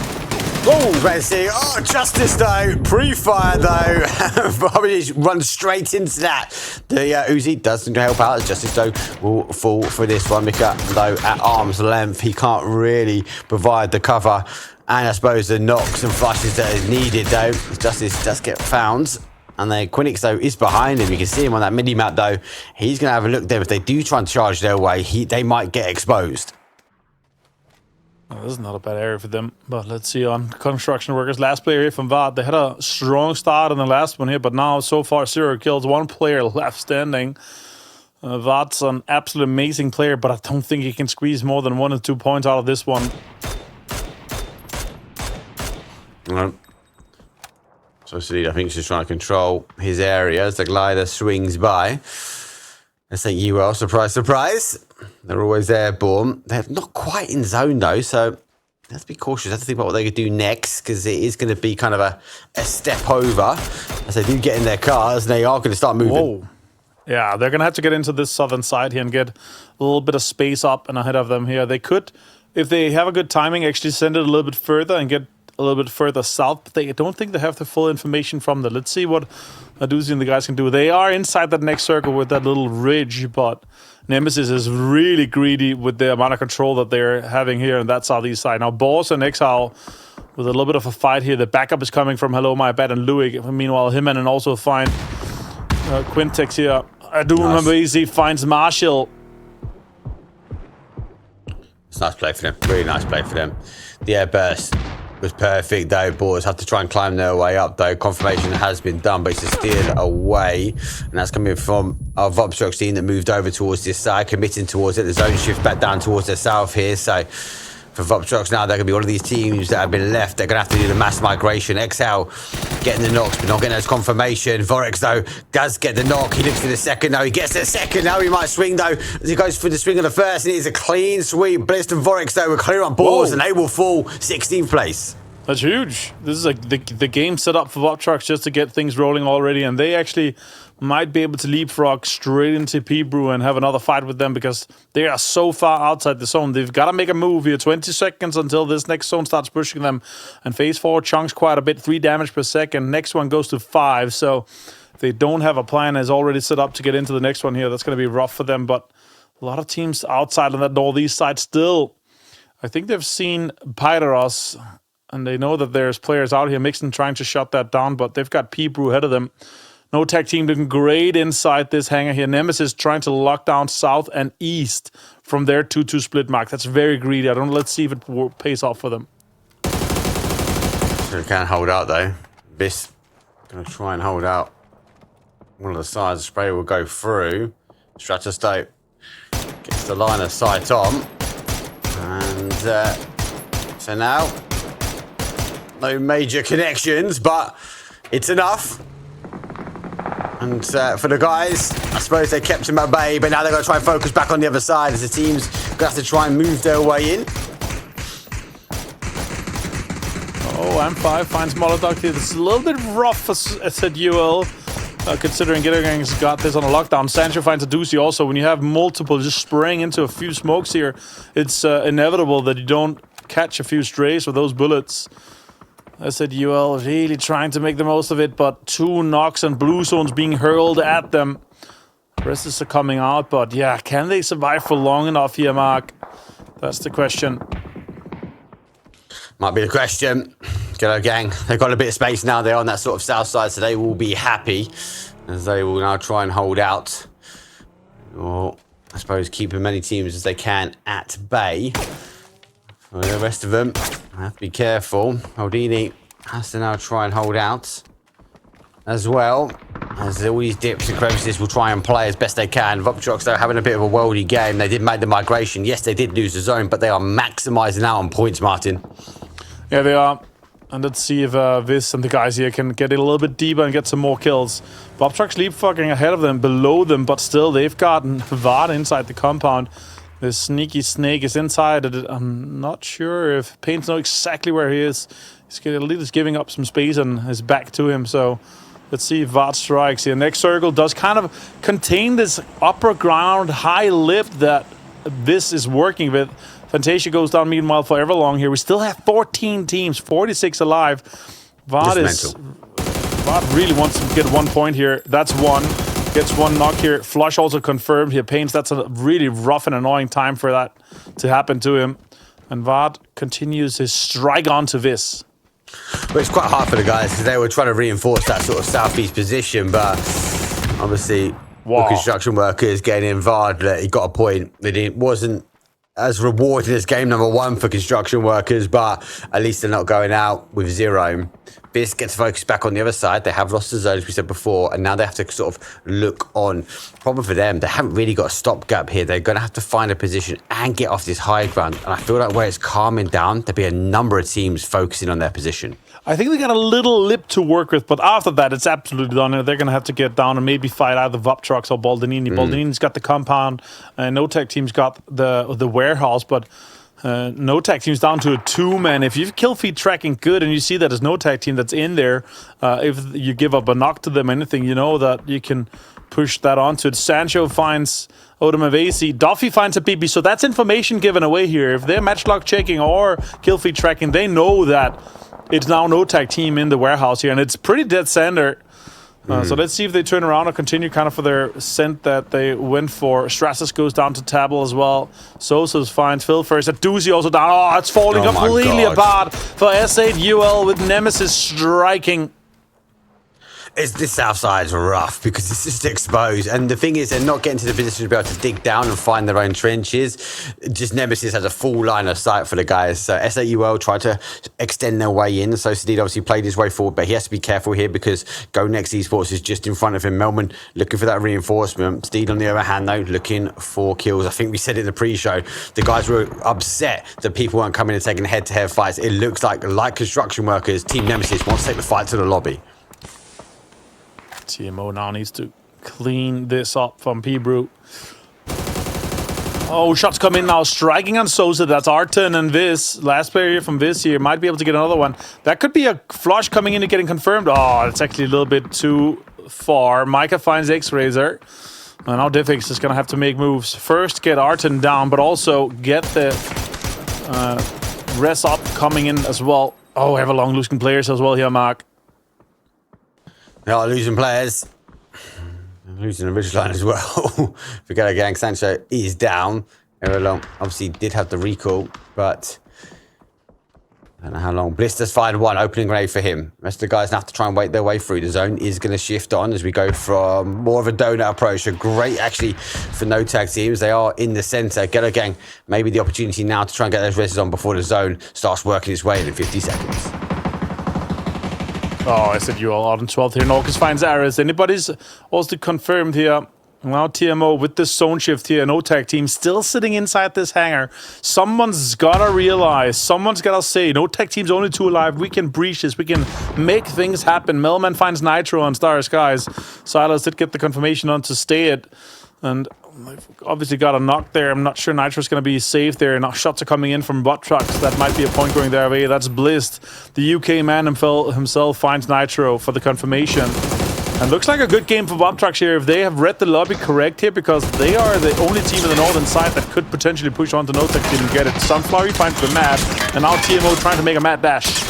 Oh, Resi. Oh, Justice, though. Pre-fire, though. Probably runs straight into that. The Uzi doesn't help out. Justice, though, will fall for this one. Mika, though, at arm's length, he can't really provide the cover. And I suppose the knocks and flushes that is needed, though. Justice does get found. And then Quinix, though, is behind him. You can see him on that mini-map, though. He's going to have a look there. If they do try and charge their way, they might get exposed. Oh, this is not a bad area for them, but let's see on construction workers. Last player here from VAD. They had a strong start in the last one here, but now so far 0 kills, 1 player left standing. VAD's an absolute amazing player, but I don't think he can squeeze more than 1 or 2 points out of this one. So Salid, I think, he's just trying to control his area as the glider swings by. I think you are, surprise, surprise. They're always airborne. They're not quite in zone, though, so let's be cautious. Have to think about what they could do next, because it is going to be kind of a step over as they do get in their cars, and they are going to start moving. Whoa. Yeah, they're going to have to get into this southern side here and get a little bit of space up and ahead of them here. They could, if they have a good timing, actually send it a little bit further and get a little bit further south. But they don't think they have the full information from that. Let's see what Aduzi and the guys can do. They are inside that next circle with that little ridge, but Nemesis is really greedy with the amount of control that they're having here, and that's southeast side. Now, Boss and Exile with a little bit of a fight here. The backup is coming from Hello My Bad and Louis. Meanwhile, him and also find Quintex here. I do remember he finds Marshall. It's a nice play for them. Really nice play for them. The airburst was perfect, though. Boys have to try and climb their way up, though. Confirmation has been done, but it's a steal away. And that's coming from our Vopstrucks team that moved over towards this side, committing towards it. The zone shift back down towards the south here. So for Vopstrucks now, they're going to be one of these teams that have been left. They're going to have to do the mass migration. Exhale getting the knocks, but not getting those confirmation. Vorex, though, does get the knock. He looks for the second. No, he gets the second. Now he might swing, though, as he goes for the swing of the first. And it is a clean sweep. Blist and Vorex, though, were clear on balls, and they will fall 16th place. That's huge. This is like the game set up for Vopstrucks just to get things rolling already, and they actually might be able to leapfrog straight into P-Brew and have another fight with them because they are so far outside the zone. They've got to make a move here. 20 seconds until this next zone starts pushing them, and phase 4 chunks quite a bit, 3 damage per second. Next one goes to 5, so if they don't have a plan is already set up to get into the next one here, that's going to be rough for them, but a lot of teams outside on that northeast side still. I think they've seen Pyros, and they know that there's players out here. Mixon trying to shut that down, but they've got P-Brew ahead of them. No tech team looking great inside this hangar here. Nemesis trying to lock down south and east from their 2-2 split mark. That's very greedy. Let's see if it pays off for them. They can't hold out, though. This going to try and hold out. One of the sides, the spray will go through. Stratostope gets the line of sight on. And so now, no major connections, but it's enough. And for the guys, I suppose they kept him at bay, but now they're going to try and focus back on the other side as the team's going to have to try and move their way in. Oh, M5 finds Molotov here. This is a little bit rough, as at UL, considering Gittergang's got this on a lockdown. Sancho finds a doozy also. When you have multiple just spraying into a few smokes here, it's inevitable that you don't catch a few strays with those bullets. I said UL really trying to make the most of it, but 2 knocks and blue zones being hurled at them. The rest is coming out, but yeah, can they survive for long enough here, Mark? That's the question. Might be the question. Ghetto Gang, they've got a bit of space now. They're on that sort of south side, so they will be happy as they will now try and hold out. Or, I suppose, keep as many teams as they can at bay. For the rest of them, I have to be careful. Houdini has to now try and hold out as well. As all these dips and crevices will try and play as best they can. Vopstrucks, though, having a bit of a worldy game. They did make the migration. Yes, they did lose the zone, but they are maximising out on points, Martin. Yeah, they are. And let's see if Viz and the guys here can get it a little bit deeper and get some more kills. Vopstrucks leapfrogging ahead of them, below them, but still they've gotten Vard inside the compound. The sneaky snake is inside. I'm not sure if Paints know exactly where he is. He's at least giving up some space and his back to him. So let's see if Vard strikes here. Next circle does kind of contain this upper ground high lip that this is working with. Fantasia goes down meanwhile for Everlong here. We still have 14 teams, 46 alive. Vard really wants to get 1 point here. That's 1. Gets 1 knock here. Flush also confirmed here. Paints, that's a really rough and annoying time for that to happen to him. And Vard continues his strike on to Viz. But it's quite hard for the guys because they were trying to reinforce that sort of southeast position, but obviously the construction workers getting in Vard, he got a point. It wasn't as rewarding as game number 1 for construction workers, but at least they're not going out with 0. Biz gets focused back on the other side. They have lost the zone, as we said before, and now they have to sort of look on. Problem for them, they haven't really got a stopgap here. They're going to have to find a position and get off this high ground. And I feel like where it's calming down, there'll be a number of teams focusing on their position. I think they got a little lip to work with, but after that, it's absolutely done. They're going to have to get down and maybe fight either Vopstrucks or Baldinini. Baldinini's got the compound, and No Tech Team's got the warehouse, but No tag team's down to a 2-man. If you've kill feed tracking good and you see that there's no tag team that's in there, if you give up a knock to them, anything, you know that you can push that onto it. Sancho finds Odemavesi. Duffy finds a BB. So that's information given away here. If they're matchlock checking or kill feed tracking, they know that it's now no tag team in the warehouse here, and it's pretty dead center. So let's see if they turn around or continue kind of for their scent that they went for. Stratus goes down to Tabel as well. Sosa's finds Phil first. Aduzi also down. Oh, it's falling completely apart for S8 UL with Nemesis striking. This south side's rough because it's just exposed. And the thing is, they're not getting to the position to be able to dig down and find their own trenches. Just Nemesis has a full line of sight for the guys. So SAUL tried to extend their way in. So Sadid obviously played his way forward, but he has to be careful here because Go Next Esports is just in front of him. Melman looking for that reinforcement. Steed, on the other hand, though, looking for kills. I think we said it in the pre-show. The guys were upset that people weren't coming and taking head-to-head fights. It looks like construction workers, Team Nemesis wants to take the fight to the lobby. TMO now needs to clean this up from P-Brew. Oh, shots come in now. Striking on Sosa. That's Arton and Viz. Last player here from Viz here. Might be able to get another one. That could be a flush coming in and getting confirmed. Oh, it's actually a little bit too far. Micah finds X-Razor. And now Diffix is going to have to make moves. First, get Arton down, but also get the res up coming in as well. Oh, Everlong losing players as well here, Mark. They are losing players. Losing the ridge line as well. Forget a gang. Sancho is down. Everlong obviously did have the recall, but I don't know how long. Blister's fired one. Opening grenade for him. The rest of the guys have to try and wait their way through. The zone is going to shift on as we go from more of a donut approach. A great, actually, for no tag teams. They are in the center. Ghetto Gang, maybe the opportunity now to try and get those reses on before the zone starts working its way in 50 seconds. Oh, I said you all out on 12th here. Norcus finds Ares. Anybody's also confirmed here. Now TMO with this zone shift here. No tag team still sitting inside this hangar. Someone's gotta realize. Someone's gotta say, no tag team's only 2 alive. We can breach this. We can make things happen. Melman finds Nitro on Star Skies. Silas did get the confirmation on to stay it. And obviously got a knock there. I'm not sure Nitro's going to be safe there. Now shots are coming in from bot trucks. That might be a point going their way. That's Blist. The UK man himself finds Nitro for the confirmation. And looks like a good game for bot trucks here if they have read the lobby correct here, because they are the only team in the northern side that could potentially push on to no tech team and get it. Sunflower finds the mad, and now TMO trying to make a mad dash.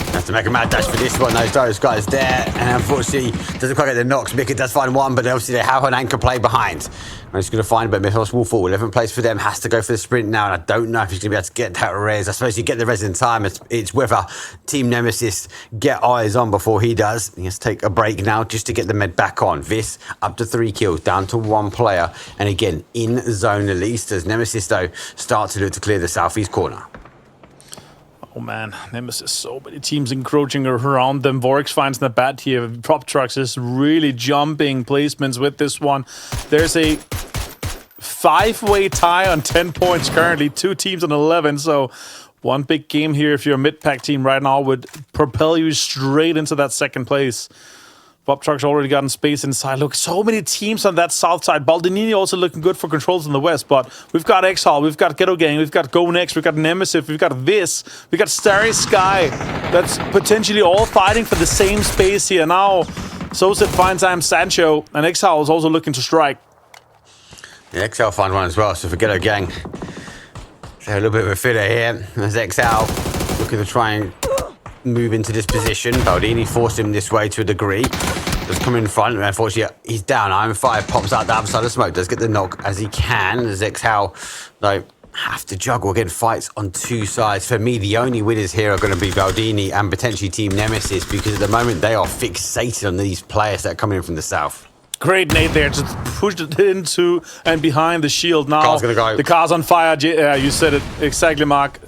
Have to make a mad dash for this one. Those guys there, and unfortunately doesn't quite get the knocks. Mickey does find one, but obviously they have an anchor play behind. I'm just going to find, but Mythos will fall. 11th place for them, has to go for the sprint now, and I don't know if he's going to be able to get that res. I suppose you get the res in time. It's whether Team Nemesis get eyes on before he does. He has to take a break now just to get the med back on. Vis up to 3 kills, down to 1 player, and again in zone at least, as Nemesis though start to look to clear the southeast corner. Oh man, Nemesis, so many teams encroaching around them. Vorix finds the bat here. Prop Trucks is really jumping placements with this one. There's a 5-way tie on 10 points currently. 2 teams on 11, so one big game here if you're a mid-pack team right now would propel you straight into that 2nd place. Bob Truck's already gotten space inside. Look, so many teams on that south side. Baldinini also looking good for controls in the west, but we've got Exhal, we've got Ghetto Gang, we've got Go Next, we've got Nemesis, we've got Vis, we've got Starry Sky. That's potentially all fighting for the same space here. Now, Sosa finds Sancho, and Exhal is also looking to strike. Yeah, Exhal find one as well, so for Ghetto Gang, a little bit of a filler here. There's Exhal looking to try and move into this position. Baldini forced him this way to a degree. Just come in front, and unfortunately he's down. Iron 5 pops out the other side of smoke, does get the knock as he can. As Exhal, though, have to juggle again. Fights on 2 sides. For me, the only winners here are going to be Baldini and potentially Team Nemesis, because at the moment they are fixated on these players that are coming in from the south. Great nade there, just pushed it into and behind the shield. Now Car's gonna go. The car's on fire. You said it exactly, Mark.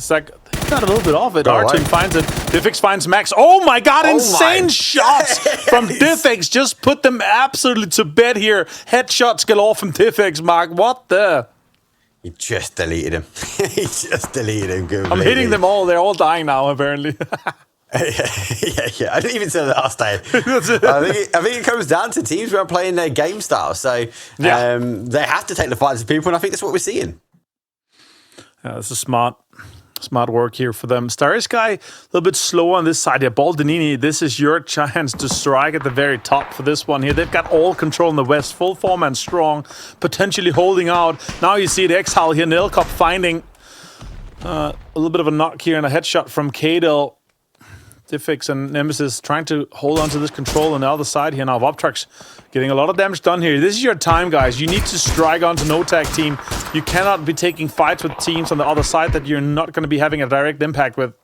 Got a little bit off it. Artem finds it. Diffix finds Max. Oh my god, insane shots from Diffix. Just put them absolutely to bed here. Headshots galore from Diffix, Mark. What the? He just deleted him. He just deleted him. Completely. I'm hitting them all. They're all dying now, apparently. yeah. I didn't even say the last day. I think it comes down to teams who are playing their game style. So they have to take the fights of people, and I think that's what we're seeing. Yeah, this is smart work here for them. Starry Sky, a little bit slower on this side here. Baldanini, this is your chance to strike at the very top for this one here. They've got all control in the west, full form and strong, potentially holding out. Now you see the Exhal here, Nilkop finding a little bit of a knock here and a headshot from Kadel. Diffix and Nemesis trying to hold on to this control on the other side here now. Voptrax getting a lot of damage done here. This is your time, guys. You need to strike onto no tag team. You cannot be taking fights with teams on the other side that you're not going to be having a direct impact with.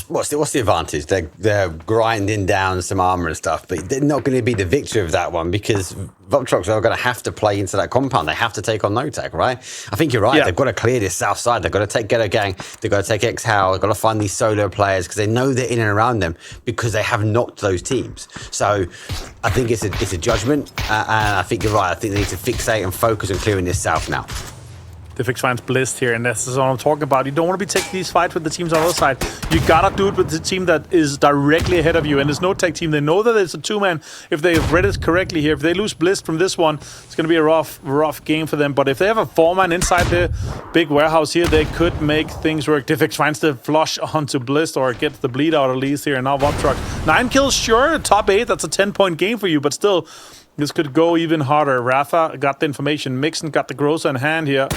What's the advantage? They're grinding down some armor and stuff, but they're not going to be the victor of that one because Voptrax are going to have to play into that compound. They have to take on no-tag, right? I think you're right. Yeah. They've got to clear this south side. They've got to take Ghetto Gang. They've got to take Exhal. They've got to find these solo players because they know they're in and around them because they have knocked those teams. So I think it's a judgment, and I think you're right. I think they need to fixate and focus on clearing this south now. Diffix finds Blist here, and this is what I'm talking about. You don't want to be taking these fights with the teams on the other side. You gotta do it with the team that is directly ahead of you, and there's no tag team. They know that it's a two-man. If they've read it correctly here, if they lose Blist from this one, it's gonna be a rough game for them. But if they have a four-man inside the big warehouse here, they could make things work. Diffix finds the flush onto Blist, or gets the bleed out at least here, and now Voptrax. 9 kills, sure, top 8, that's a 10-point game for you, but still, this could go even harder. Rafa got the information. Mixon got the Groza in hand here.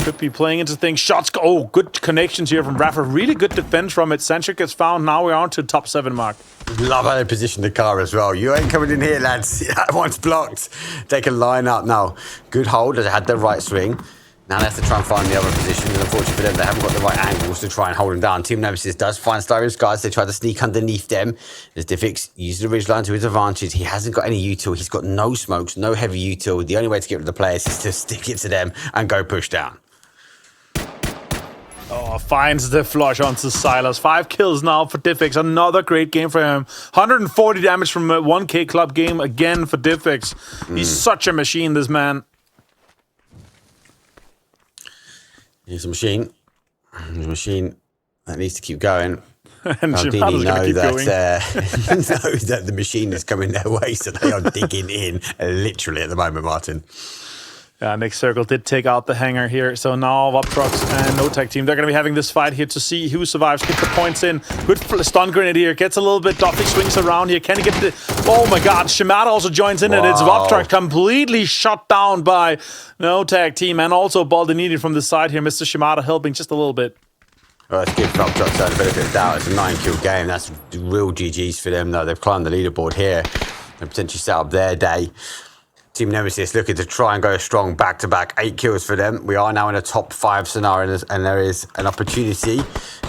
Could be playing into things. Shots go. Oh, good connections here from Rafa. Really good defense from it. Sanchuk gets found. Now we're on to top 7 mark. Love how they position the car as well. You ain't coming in here, lads. That one's blocked. They can line up now. Good hold. They had the right swing. Now they have to try and find the other position. And unfortunately for them, they haven't got the right angles to try and hold them down. Team Nemesis does find Starry Skies. They try to sneak underneath them. As Diffix uses the ridgeline to his advantage. He hasn't got any util. He's got no smokes, no heavy util. The only way to get rid of the players is to stick it to them and go push down. Oh, finds the flush onto Silas. 5 kills now for Diffix. Another great game for him. 140 damage from a 1K club game again for Diffix. He's such a machine, this man. He's a machine. He's a machine that needs to keep going. And Aldini know that the machine is coming their way, so they are digging in literally at the moment, Martin. Yeah, Nick Circle did take out the hanger here. So now Voptrax and No Tag Team, they're going to be having this fight here to see who survives. Get the points in. Good stun grenade here. Gets a little bit. Duffy swings around here. Can he get the... Oh my god. Shimada also joins in, and it's Voptrax completely shut down by No Tag Team. And also Baldanini from the side here. Mr. Shimada helping just a little bit. Well, let's give Voptrax a benefit of doubt. It's a 9-kill game. That's real GG's for them, though. They've climbed the leaderboard here and potentially set up their day. Team Nemesis looking to try and go strong back-to-back. 8 kills for them. We are now in a top 5 scenario, and there is an opportunity.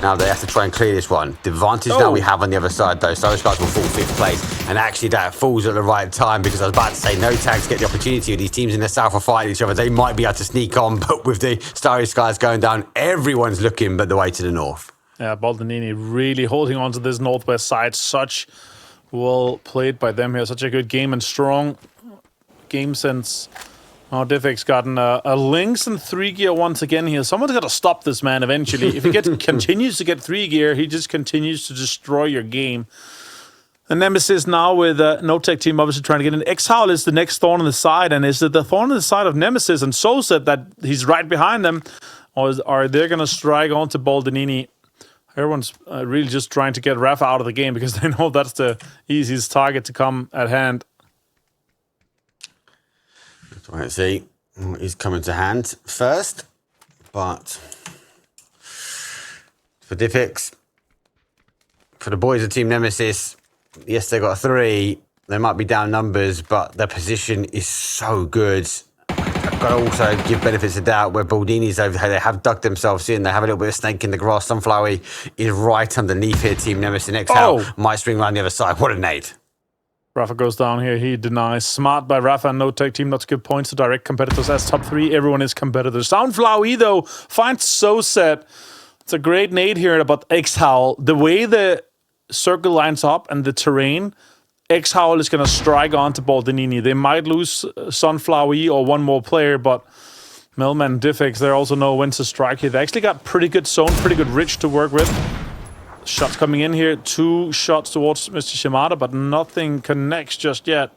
Now they have to try and clear this one. The advantage now we have on the other side, though. Starry Skies will fall 5th place. And actually that falls at the right time, because I was about to say no tags get the opportunity. These teams in the south are fighting each other. They might be able to sneak on, but with the Starry Skies going down, everyone's looking but the way to the north. Yeah, Baldanini really holding on to this northwest side. Such well played by them here. Such a good game and strong game sense. Oh, Diffix gotten a Lynx and 3 gear once again here. Someone's got to stop this man eventually. If he continues to get 3 gear, he just continues to destroy your game. And Nemesis now with No Tech Team obviously trying to get in. Exhal is the next thorn on the side, and is it the thorn on the side of Nemesis and Sosa that he's right behind them, or are they going to strike onto Baldanini? Everyone's really just trying to get Rafa out of the game because they know that's the easiest target to come at hand. Let's see what is coming to hand first, but for Diffix, for the boys of Team Nemesis, yes, they got 3. They might be down numbers, but their position is so good. I've got to also give benefits of doubt where Baldini's over here. They have dug themselves in. They have a little bit of snake in the grass. Sunflower is right underneath here. Team Nemesis and Exhal might swing around the other side. What a nade. Rafa goes down here. He denies. Smart by Rafa and No Tech Team. Not to give points to direct competitors. As top 3, everyone is competitors. Soundflower, though, finds so set. It's a great nade here about Exhal. The way the circle lines up and the terrain, Exhal is going to strike onto Baldanini. They might lose Sunflower or one more player, but Melman and Diffix, they also know when to strike here. They actually got pretty good zone, pretty good ridge to work with. Shots coming in here. 2 shots towards Mr. Shimada, but nothing connects just yet.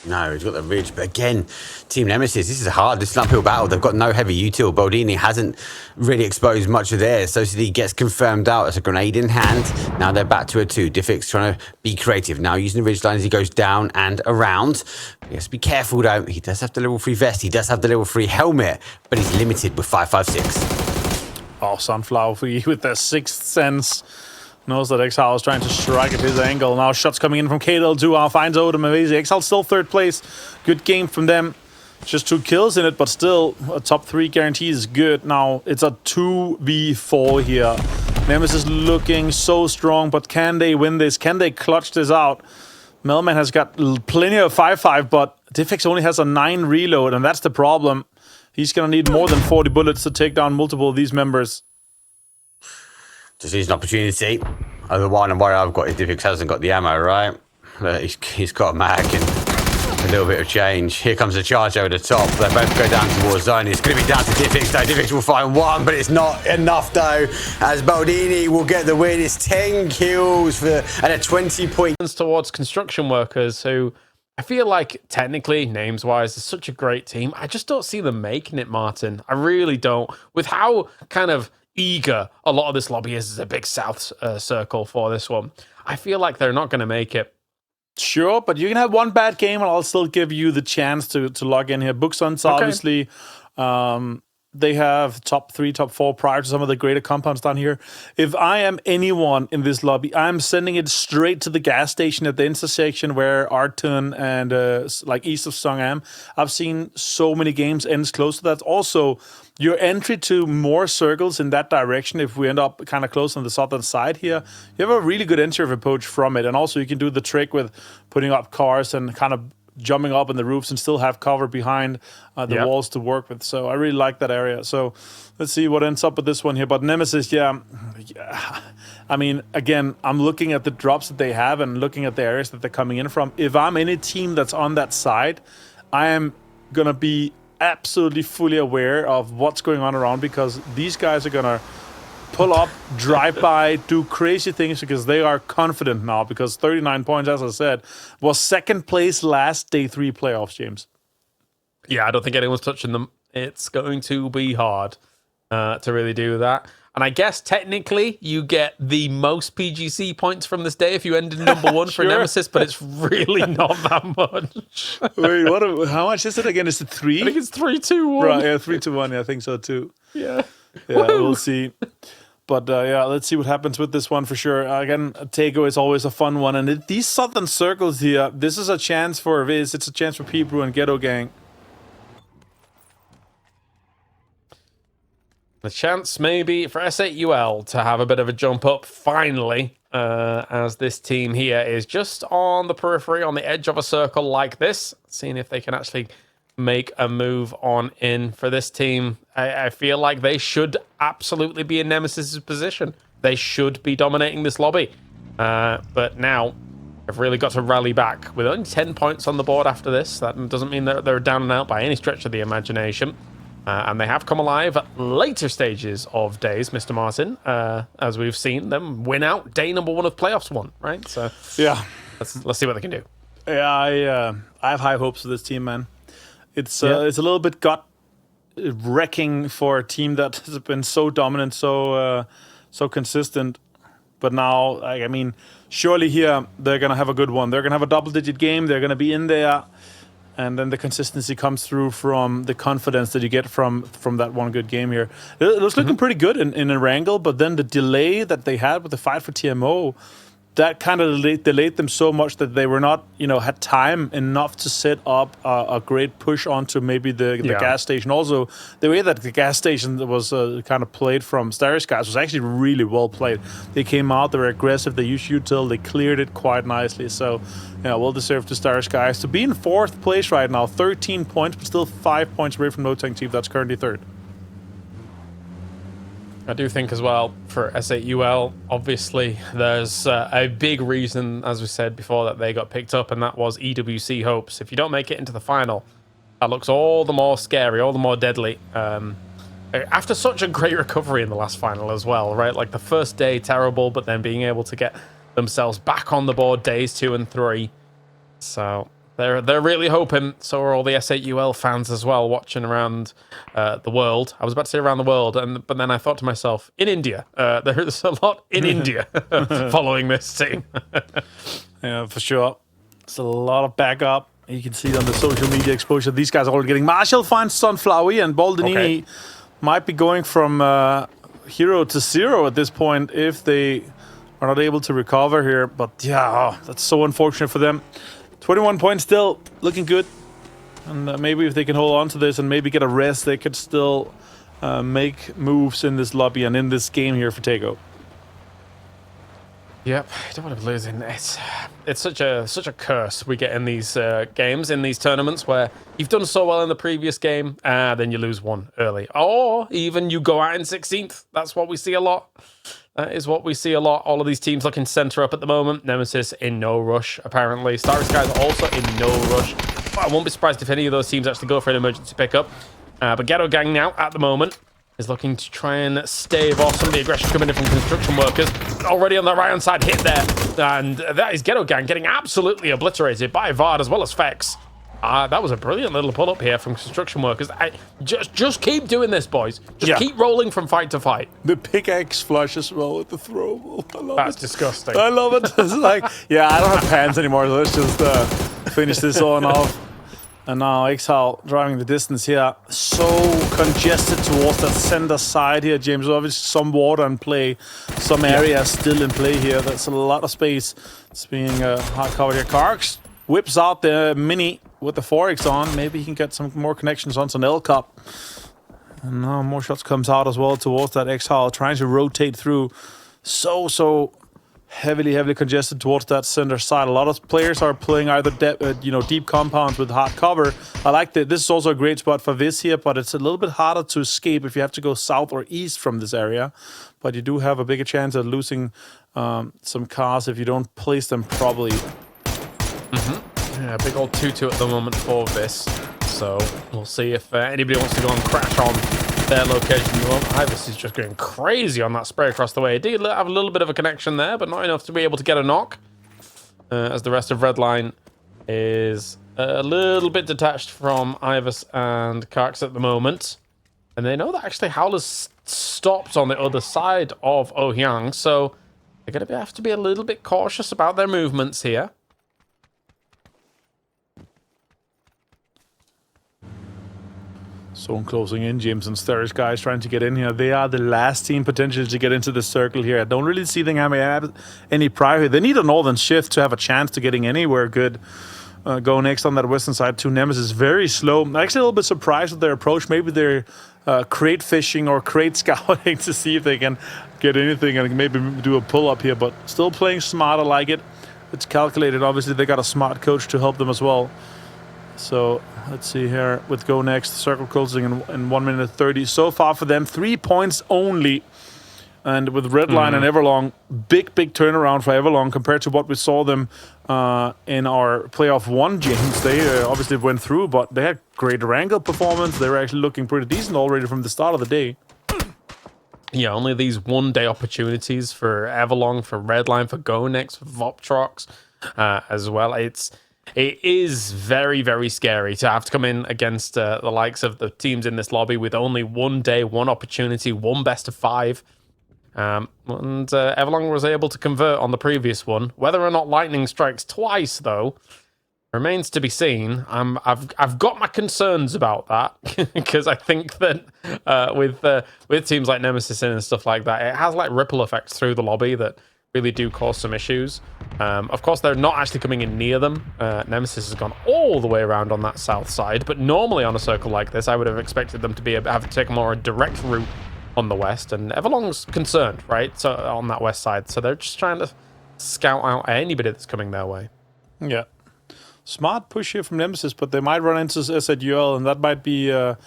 No, he's got the ridge, but again, Team Nemesis, this is hard. This is an uphill battle. They've got no heavy util. Boldini hasn't really exposed much of theirs. SoCD gets confirmed out as a grenade in hand. Now they're back to a 2. Diffix trying to be creative. Now using the ridge line as he goes down and around. He has to be careful though. He does have the level 3 vest. He does have the level 3 helmet, but he's limited with 5.56. Oh, Sunflower with their sixth sense. Knows that Exile is trying to strike at his angle. Now shots coming in from KDL2. Finds Odom amazing. Exile still third place. Good game from them. Just 2 kills in it, but still a top 3 guarantee is good. Now it's a 2v4 here. Nemesis looking so strong, but can they win this? Can they clutch this out? Melman has got plenty of 5-5, but Diffix only has a 9 reload, and that's the problem. He's going to need more than 40 bullets to take down multiple of these members. Just needs an opportunity. The one worry I've got is Diffix hasn't got the ammo, right? He's got a mag and a little bit of change. Here comes the charge over the top. They both go down towards zone. It's going to be down to Diffix though. Diffix will find 1, but it's not enough though, as Boldini will get the win. It's 10 kills and a 20 points towards construction workers who I feel like technically, names-wise, is such a great team. I just don't see them making it, Martin. I really don't. With how kind of eager a lot of this lobby is a big South circle for this one, I feel like they're not going to make it. Sure, but you can have one bad game and I'll still give you the chance to log in here. Booksuns, obviously, they have top 3, top 4 prior to some of the greater compounds down here. If I am anyone in this lobby, I'm sending it straight to the gas station at the intersection where Artun and like east of Songam. I've seen so many games ends close to that. Also, your entry to more circles in that direction, if we end up kind of close on the southern side here, you have a really good entry of approach from it. And also you can do the trick with putting up cars and kind of jumping up in the roofs and still have cover behind the walls to work with. So I really like that area. So let's see what ends up with this one here. But Nemesis, yeah. I mean, again, I'm looking at the drops that they have and looking at the areas that they're coming in from. If I'm any team that's on that side, I am going to be absolutely fully aware of what's going on around, because these guys are going to pull up, drive by, do crazy things because they are confident now, because 39 points, as I said, was second place last day 3 playoffs, James. Yeah, I don't think anyone's touching them. It's going to be hard to really do that. And I guess technically you get the most PGC points from this day if you end in number 1 for Nemesis, but it's really not that much. Wait, how much is it again? Is it 3? I think it's 3-2-1. Right, yeah, 3-1. Yeah, I think so too. Yeah. Yeah, we'll see. But yeah, let's see what happens with this one for sure. Again, Tego is always a fun one. And these southern circles here, this is a chance for Viz. It's a chance for P-Brew and Ghetto Gang. The chance maybe for S8UL to have a bit of a jump up finally, as this team here is just on the periphery, on the edge of a circle like this, seeing if they can actually make a move on in for this team. I feel like they should absolutely be in Nemesis's position. They should be dominating this lobby. But now they've really got to rally back with only 10 points on the board after this. That doesn't mean that they're down and out by any stretch of the imagination. And they have come alive at later stages of days, Mr. Martin, as we've seen them win out day number 1 of playoffs 1, right? So yeah, let's see what they can do. Yeah, I have high hopes for this team, man. It's a little bit gut wrecking for a team that has been so dominant, so consistent. But now, I mean, surely here they're gonna have a good one. They're gonna have a double-digit game. They're gonna be in there. And then the consistency comes through from the confidence that you get from that one good game here. It was looking pretty good in a wrangle, but then the delay that they had with the fight for TMO, that kind of delayed them so much that they were not, had time enough to set up a great push onto maybe the gas station. Also, the way that the gas station was kind of played from Starry Skies was actually really well played. They came out, they were aggressive, they used util, they cleared it quite nicely. So, well deserved to Starry Skies to be in 4th place right now, 13 points, but still 5 points away from No Tank Team that's currently 3rd. I do think as well for S8UL, obviously there's a big reason, as we said before, that they got picked up, and that was EWC hopes. If you don't make it into the final, that looks all the more scary, all the more deadly. After such a great recovery in the last final as well, right? Like the first day, terrible, but then being able to get themselves back on the board days 2 and 3. So They're really hoping. So are all the S8UL fans as well, watching around the world. I was about to say around the world, but then I thought to myself, in India, there's a lot in India following this team. Yeah, for sure. It's a lot of backup. You can see it on the social media exposure. These guys are all getting. Marshall finds Sunflower, and Baldanini might be going from hero to zero at this point if they are not able to recover here. But yeah, that's so unfortunate for them. 21 points still, looking good. And maybe if they can hold on to this and maybe get a rest, they could still make moves in this lobby and in this game here for Tego. Yep, I don't want to be losing. It's such a curse we get in these games, in these tournaments, where you've done so well in the previous game, then you lose one early, or even you go out in 16th. That's what we see a lot. That is what we see a lot. All of these teams looking center up at the moment. Nemesis in no rush, apparently. Starry Skies also in no rush. I won't be surprised if any of those teams actually go for an emergency pickup. But Ghetto Gang now, at the moment, is looking to try and stave off some of the aggression coming in from construction workers. Already on the right-hand side hit there. And that is Ghetto Gang getting absolutely obliterated by Vard as well as Fex. That was a brilliant little pull-up here from construction workers. Just keep doing this, boys. Just keep rolling from fight to fight. The pickaxe flush as well with the throw. I love That's it. disgusting. I love it. It's like, yeah, I don't have pants anymore, so let's just finish this on off. And now Exile driving the distance here. So congested towards that center side here, James. Obviously some water in play. Some areas still in play here. That's a lot of space. It's being hard covered here. Karks whips out the Mini with the 4X on. Maybe he can get some more connections onto an L-Cup. And now more shots comes out as well towards that Exile. Trying to rotate through. So heavily congested towards that center side. A lot of players are playing either deep compounds with hard cover. I like that. This is also a great spot for this here, but it's a little bit harder to escape if you have to go south or east from this area. But you do have a bigger chance of losing some cars if you don't place them properly. Yeah, big old 2-2 at the moment for this. So we'll see if anybody wants to go and crash on their location. Well, Ivis is just going crazy on that spray across the way. He did have a little bit of a connection there, but not enough to be able to get a knock. As the rest of Redline is a little bit detached from Ivis and Karks at the moment. And they know that actually Howler's stopped on the other side of Ohyang, so they're going to have to be a little bit cautious about their movements here. Zone closing in. James and Sterish guys trying to get in here. They are the last team potentially to get into the circle here. I don't really see them having any prior. They need a northern shift to have a chance to getting anywhere good. Go next on that western side. Two Nemesis very slow. I'm actually a little bit surprised with their approach. Maybe they're crate fishing or crate scouting to see if they can get anything and maybe do a pull up here. But still playing smart. I like it. It's calculated. Obviously, they got a smart coach to help them as well. So let's see here with Go Next. Circle closing in 1 minute 30. So far for them, 3 points only. And with Redline and Everlong, big turnaround for Everlong compared to what we saw them in our playoff 1 games. They obviously went through, but they had great wrangle performance. They were actually looking pretty decent already from the start of the day. Yeah, only these one-day opportunities for Everlong, for Redline, for Go Next, for Voptrox as well. It is very scary to have to come in against the likes of the teams in this lobby with only 1 day, 1 opportunity, 1 best of 5. And Everlong was able to convert on the previous one. Whether or not Lightning strikes twice, though, remains to be seen. I've got my concerns about that because I think that with teams like Nemesis and stuff like that, it has like ripple effects through the lobby that really do cause some issues. Of course, they're not actually coming in near them. Nemesis has gone all the way around on that south side, but normally on a circle like this, I would have expected them to have to take a more direct route on the west, and Everlong's concerned, right? So on that west side, so they're just trying to scout out anybody that's coming their way. Yeah, smart push here from Nemesis, but they might run into SZUL, and that might be. Oh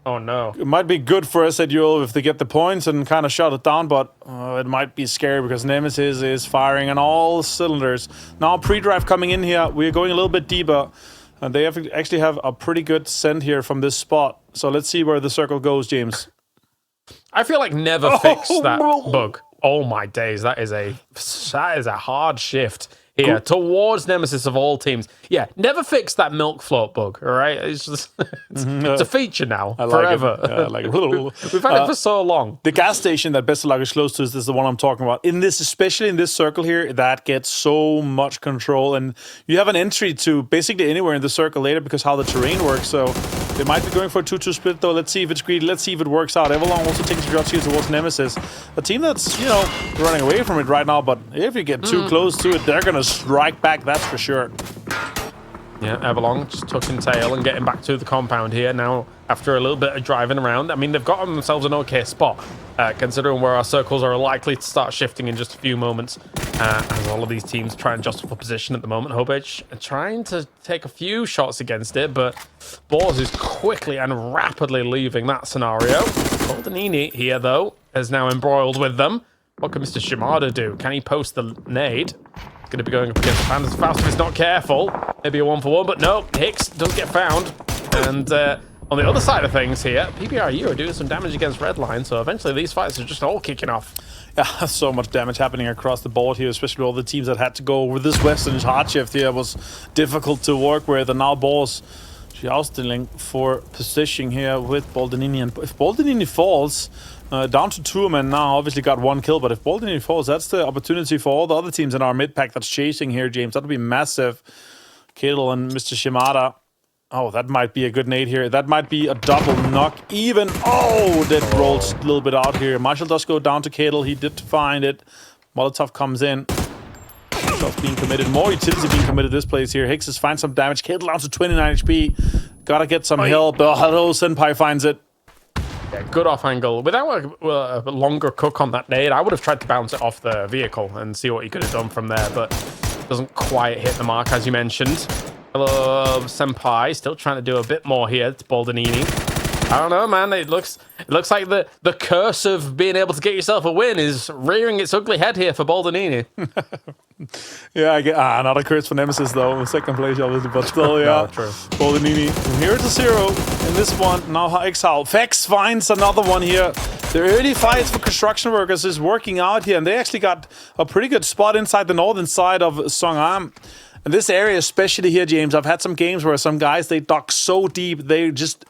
no! It might be good for SZUL if they get the points and kind of shut it down, but it might be scary because Nemesis is firing on all cylinders. Now pre-drive coming in here. We're going a little bit deeper, and they actually have a pretty good send here from this spot. So let's see where the circle goes, James. I feel like never fix that bug. Oh my days, that is a hard shift here towards Nemesis of all teams. Yeah, never fix that milk float bug, all right? It's just it's a feature now, forever. Like We've had it for so long. The gas station that Best of Luck is close to is the one I'm talking about. In this, especially in this circle here, that gets so much control, and you have an entry to basically anywhere in the circle later because how the terrain works. So they might be going for a 2-2 split though. Let's see if it's greedy. Let's see if it works out. Everlong also takes a shot here towards Nemesis, a team that's running away from it right now. But if you get too close to it, they're gonna strike back. That's for sure. Yeah, Everlong just tucking tail and getting back to the compound here now after a little bit of driving around. I mean, they've got themselves an okay spot, considering where our circles are likely to start shifting in just a few moments, as all of these teams try and justify position at the moment. Hobage trying to take a few shots against it, but Balls is quickly and rapidly leaving that scenario. Goldenini here, though, is now embroiled with them. What can Mr. Shimada do? Can he post the nade? Going to be going up against Fans Faust if he's not careful. Maybe a 1-for-1, but no, Hicks does get found. And on the other side of things here, PBRU are doing some damage against Redline, so eventually these fights are just all kicking off. Yeah, so much damage happening across the board here, especially all the teams that had to go over this Western hard shift here was difficult to work with. And now Balls jousting for position here with Boldenini. And if Boldenini falls, down to 2 men now, obviously got 1 kill, but if Boldenini falls, that's the opportunity for all the other teams in our mid-pack that's chasing here, James. That would be massive. Kittle and Mr. Shimada. Oh, that might be a good nade here. That might be a double knock even. Oh, that rolls a little bit out here. Marshall does go down to Kittle. He did find it. Molotov comes in. Shots being committed. More utility being committed this place here. Hicks has find some damage. Kittle down to 29 HP. Gotta get some help. Oh, hello, Senpai finds it. Yeah, good off angle. Without a longer cook on that nade, I would have tried to bounce it off the vehicle and see what he could have done from there, but doesn't quite hit the mark, as you mentioned. Hello, Senpai. Still trying to do a bit more here to Boldenini. I don't know, man. It looks like the curse of being able to get yourself a win is rearing its ugly head here for Boldenini. Yeah, I get not a curse for Nemesis though. Second place, obviously, but still, yeah. No, true. Boldenini from here to 0 in this one. Now Exile. Vex finds another one here. The early fights for construction workers is working out here, and they actually got a pretty good spot inside the northern side of Songam. And this area, especially here, James, I've had some games where some guys, they dug so deep, they just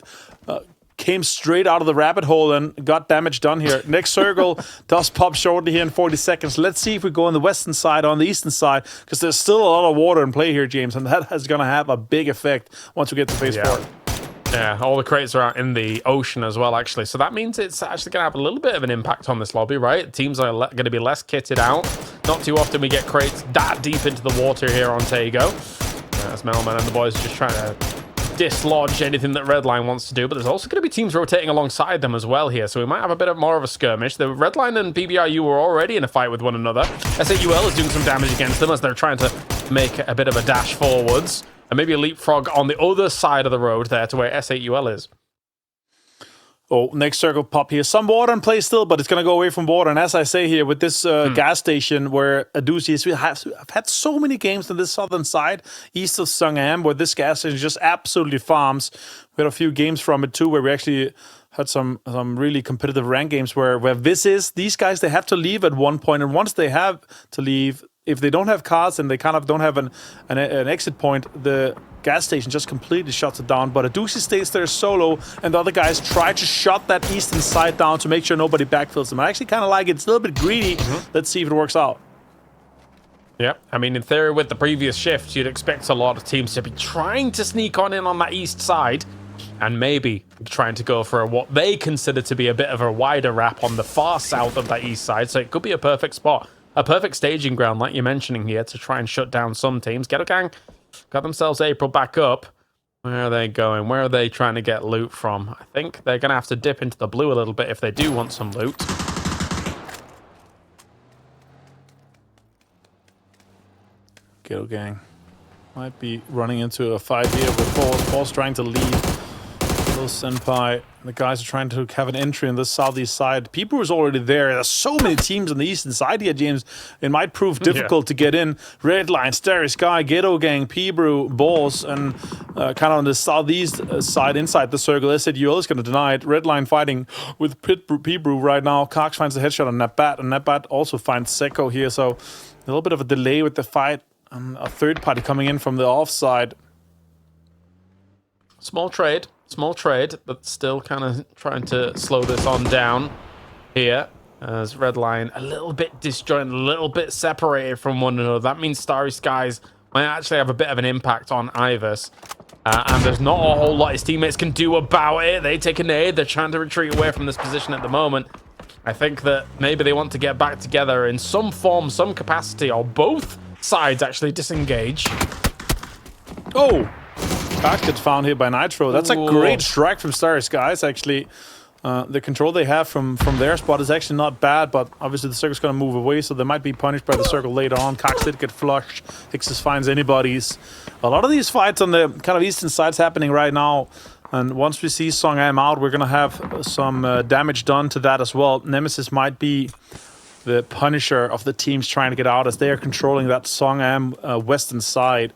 came straight out of the rabbit hole and got damage done here. Next circle does pop shortly here in 40 seconds. Let's see if we go on the western side, on the eastern side, because there's still a lot of water in play here, James, and that is going to have a big effect once we get to phase 4. Yeah, all the crates are out in the ocean as well, actually. So that means it's actually going to have a little bit of an impact on this lobby, right? Teams are going to be less kitted out. Not too often we get crates that deep into the water here on Tego. As Melman and the boys are just trying to dislodge anything that Redline wants to do, but there's also going to be teams rotating alongside them as well here, so we might have a bit more of a skirmish. The Redline and PBRU were already in a fight with one another. SAUL is doing some damage against them as they're trying to make a bit of a dash forwards, and maybe a leapfrog on the other side of the road there to where SAUL is. Oh, next circle pop here. Some water in play still, but it's going to go away from water. And as I say here, with this gas station where Adusi is, I've had so many games on this southern side, east of Songam, where this gas station just absolutely farms. We had a few games from it too, where we actually had some really competitive rank games where these guys, they have to leave at one point, and once they have to leave, if they don't have cars and they kind of don't have an exit point, the gas station just completely shuts it down. But Adusi stays there solo, and the other guys try to shut that eastern side down to make sure nobody backfills them. I actually kind of like it. It's a little bit greedy. Let's see if it works out. Yeah, I mean, in theory, with the previous shift, you'd expect a lot of teams to be trying to sneak on in on that east side, and maybe trying to go for what they consider to be a bit of a wider wrap on the far south of that east side. So it could be a perfect spot. A perfect staging ground, like you're mentioning here, to try and shut down some teams. Ghetto Gang got themselves April back up. Where are they going? Where are they trying to get loot from? I think they're going to have to dip into the blue a little bit if they do want some loot. Ghetto Gang might be running into a fight here with Balls trying to lead. Little Senpai. The guys are trying to have an entry on the southeast side. People is already there. There's so many teams on the eastern side here, James. It might prove difficult to get in. Redline, Starry Sky, Ghetto Gang, P-Brew, Balls, and kind of on the southeast side inside the circle. SAUL is going to deny it. Redline fighting with P-Brew right now. Cox finds the headshot on Nabat, and Nabat also finds Seko here. So a little bit of a delay with the fight. a third party coming in from the offside. Small trade, but still kind of trying to slow this on down here. As Redline a little bit disjointed, a little bit separated from one another. That means Starry Skies might actually have a bit of an impact on Ivers. And there's not a whole lot his teammates can do about it. They take a nade. They're trying to retreat away from this position at the moment. I think that maybe they want to get back together in some form, some capacity, or both sides actually disengage. Oh! That gets found here by Nitro. That's a great strike from Starry Skies, actually. The control they have from their spot is actually not bad, but obviously the circle's going to move away, so they might be punished by the circle later on. Cox did get flushed. Hixus finds anybody's. A lot of these fights on the kind of eastern side's happening right now, and once we see Song Am out, we're going to have some damage done to that as well. Nemesis might be the punisher of the teams trying to get out, as they are controlling that Song Am western side.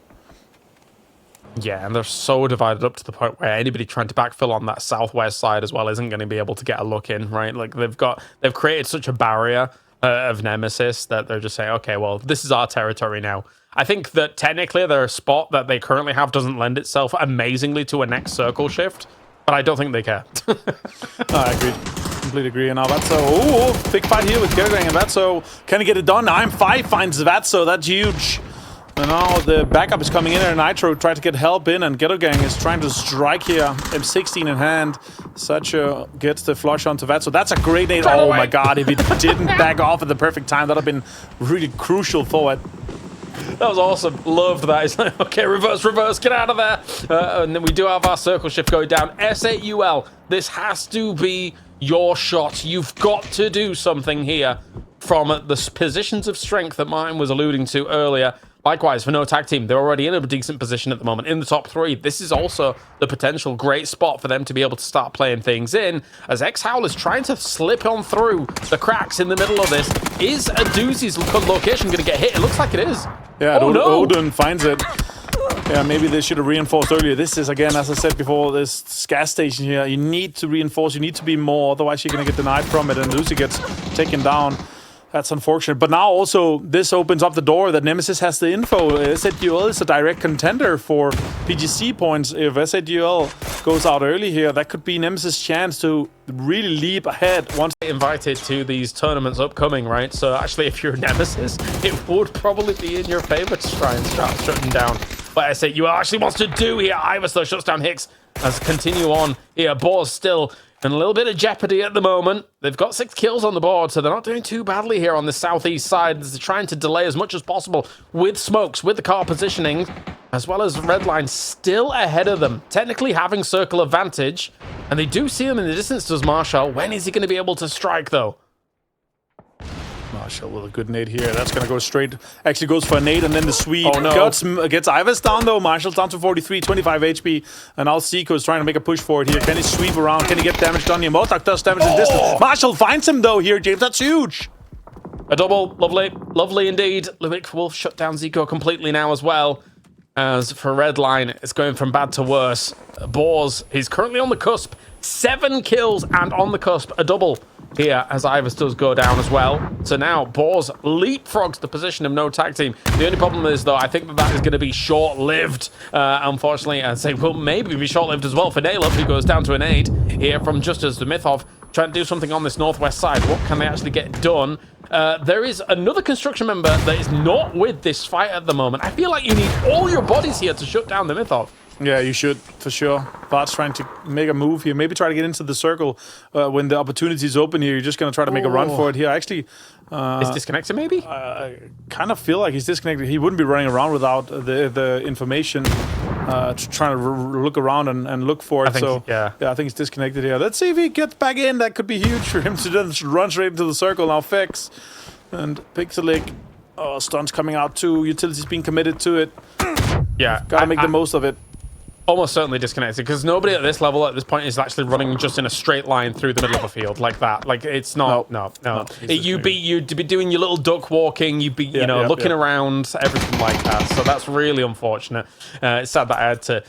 Yeah, and they're so divided up to the point where anybody trying to backfill on that southwest side as well isn't going to be able to get a look in, right? Like they've created such a barrier of Nemesis that they're just saying, okay, well, this is our territory now. I think that technically their spot that they currently have doesn't lend itself amazingly to a next circle shift, but I don't think they care. I agree. Completely agree. And now Vatso, big fight here with Gergang and Vatso. Can he get it done? I'm5 finds Vatso. That's huge. And now the backup is coming in, and Nitro tried to get help in, and Ghetto Gang is trying to strike here. M16 in hand. Sacha gets the flush onto Vatso. That's a great nade. Oh my god, if he didn't back off at the perfect time, that would have been really crucial for it. That was awesome. Loved that. It's like, okay, reverse, get out of there. And then we do have our circle shift going down. S8UL, this has to be your shot. You've got to do something here from the positions of strength that Martin was alluding to earlier. Likewise, for No Tag Team, they're already in a decent position at the moment in the top 3. This is also the potential great spot for them to be able to start playing things in, as X-Howl is trying to slip on through the cracks in the middle of this. Is a Doozy's location going to get hit? It looks like it is. Yeah, Odin finds it. Yeah, maybe they should have reinforced earlier. This is, again, as I said before, this gas station here. You need to reinforce, you need to be more, otherwise you're going to get denied from it, and Doozy gets taken down. That's unfortunate. But now also, this opens up the door that Nemesis has the info. SADUL is a direct contender for PGC points. If SADUL goes out early here, that could be Nemesis' chance to really leap ahead once invited to these tournaments upcoming, right? So actually, if you're Nemesis, it would probably be in your favor to try and start shutting down what SADUL actually wants to do here. Ivers, though, shuts down Hicks as continue on here. Boar's still in a little bit of jeopardy at the moment. They've got 6 kills on the board, so they're not doing too badly here on the southeast side. They're trying to delay as much as possible with smokes, with the car positioning, as well as Redline still ahead of them, technically having circle advantage. And they do see him in the distance, does Marshall. When is he going to be able to strike, though? Marshall with a good nade here. That's going to go straight. Actually goes for a nade, and then the sweep gets Ivers down, though. Marshall's down to 43, 25 HP. And now Seiko is trying to make a push for it here. Can he sweep around? Can he get damage done here? Motok does damage in distance. Marshall finds him, though, here, James. That's huge. A double. Lovely. Lovely indeed. Luik will shut down Zico completely now as well. As for Redline, it's going from bad to worse. Boars, he's currently on the cusp. 7 kills and on the cusp. A double here as Ivers does go down as well. So now Boars leapfrogs the position of No Tag Team. The only problem is, though, I think that is going to be short-lived. Unfortunately, I'd say, well, maybe be short-lived as well for Nailup, who goes down to an 8 here from Justus Demithov, trying to do something on this northwest side. What can they actually get done? There is another construction member that is not with this fight at the moment. I feel like you need all your bodies here to shut down the Mythov. Yeah, you should, for sure. Bart's trying to make a move here. Maybe try to get into the circle when the opportunity is open here. You're just going to try to make a run for it here. Actually, is disconnected, maybe? I kind of feel like he's disconnected. He wouldn't be running around without the information, trying to look around and look for it. Yeah, I think he's disconnected here. Let's see if he gets back in. That could be huge for him to just run straight into the circle. Now Fix and Pixelic. Oh, stunts coming out too. Utilities being committed to it. Yeah, gotta make the most of it. Almost certainly disconnected, because nobody at this level at this point is actually running just in a straight line through the middle of a field like that. Like, it's not. No. You'd be doing your little duck walking. You'd be looking around, everything like that. So that's really unfortunate. It's sad that I had to.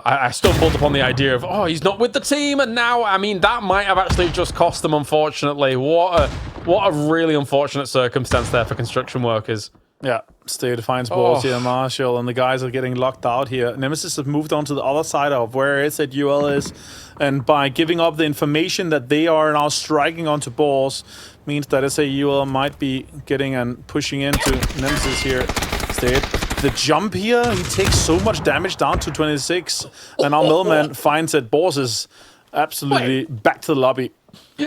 I stumbled upon the idea of, he's not with the team, and now, I mean, that might have actually just cost them, unfortunately. What a really unfortunate circumstance there for construction workers. Yeah, State finds balls here, Marshall, and the guys are getting locked out here. Nemesis has moved on to the other side of where SAUL is, and by giving up the information that they are now striking onto balls, means that SAUL might be getting and pushing into Nemesis here. State, the jump here, he takes so much damage down to 26, and our Millman finds that Boss is absolutely back to the lobby.